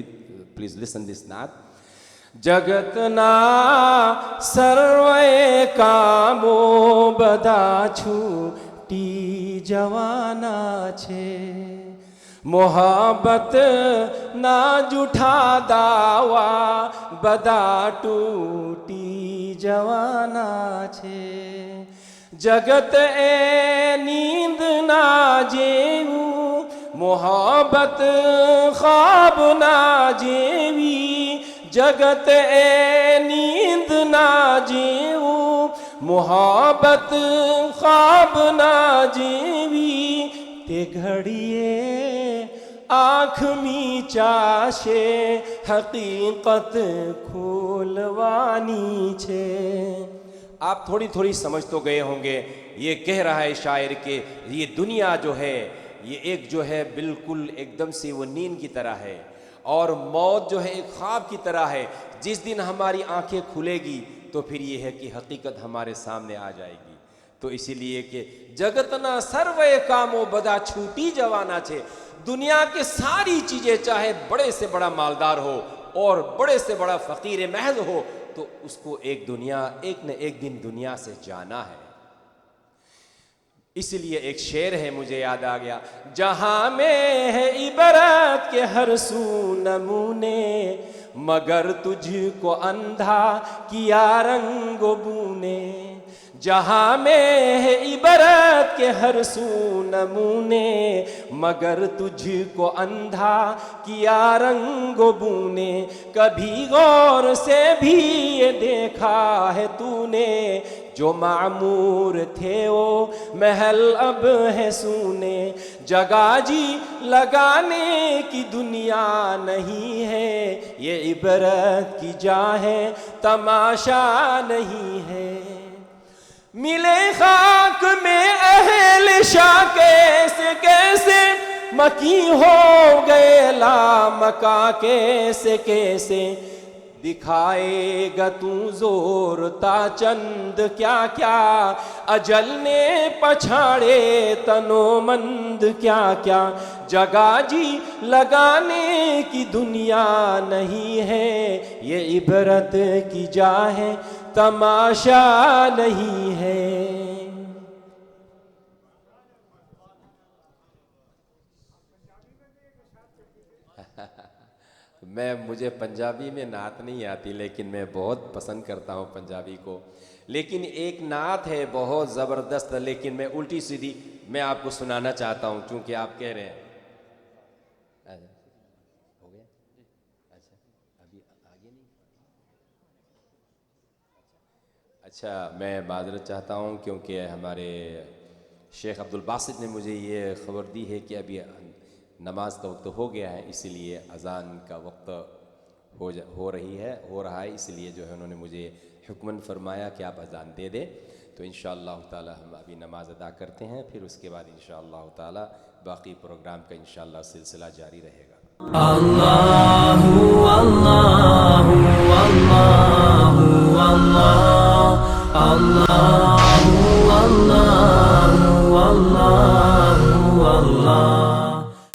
Please listen this naat. Jagatna sarve kamo bada chhuti jawana chhe, mohabbat na jutha dawa bada tuti jawana chhe. जगत ए नींद ना जेवू, मोहब्बत ख्वाब ना जेवी. जगत ए नींद ना जेवू, मोहब्बत ख्वाब ना जेवी. ते घड़िए आँख मीचाशे हकीकत खोलवानी छे. آپ تھوڑی تھوڑی سمجھ تو گئے ہوں گے. یہ کہہ رہا ہے شاعر کہ یہ دنیا جو ہے یہ ایک جو ہے بالکل ایک دم سے وہ نیند کی طرح ہے, اور موت جو ہے ایک خواب کی طرح ہے. جس دن ہماری آنکھیں کھلے گی تو پھر یہ ہے کہ حقیقت ہمارے سامنے آ جائے گی. تو اسی لیے کہ جگتنا سروے کامو بدا چھوٹی جوانا چھے. دنیا کے ساری چیزیں چاہے بڑے سے بڑا مالدار ہو اور بڑے سے بڑا فقیر محض ہو, تو اس کو ایک نہ ایک دن دنیا سے جانا ہے. اس لیے ایک شعر ہے مجھے یاد آ گیا, جہاں میں ہے عبرت کے ہر سو نمونے, مگر تجھ کو اندھا کیا رنگ و بونے. جہاں میں ہے عبرت کے ہر سو نمونے, مگر تجھ کو اندھا کیا رنگ و بونے. کبھی غور سے بھی یہ دیکھا ہے تو نے, جو معمور تھے وہ محل اب ہے سونے. جگہ جی لگانے کی دنیا نہیں ہے, یہ عبرت کی جا ہے تماشا نہیں ہے. ملے خاک میں اہل شاہ کیسے کیسے, مکی ہو گئے لامکا کیسے کیسے. دکھائے گا تو زور تا چند کیا کیا, اجل نے پچھاڑے تنو مند کیا کیا. جگہ جی لگانے کی دنیا نہیں ہے, یہ عبرت کی جا ہے تماشا نہیں ہے. مجھے پنجابی میں نعت نہیں آتی, لیکن میں بہت پسند کرتا ہوں پنجابی کو. لیکن ایک نعت ہے بہت زبردست, لیکن میں الٹی سیدھی میں آپ کو سنانا چاہتا ہوں چونکہ آپ کہہ رہے ہیں. ہو گیا؟ اچھا ابھی آگے نہیں. اچھا میں معذرت چاہتا ہوں کیونکہ ہمارے شیخ عبدالباسط نے مجھے یہ خبر دی ہے کہ ابھی نماز کا وقت ہو گیا ہے, اسی لیے اذان کا وقت ہو رہا ہے. اس لیے جو ہے انہوں نے مجھے حکماً فرمایا کہ آپ اذان دے دیں. تو انشاءاللہ تعالی ہم ابھی نماز ادا کرتے ہیں, پھر اس کے بعد انشاءاللہ تعالی باقی پروگرام کا انشاءاللہ سلسلہ جاری رہے گا. اللہ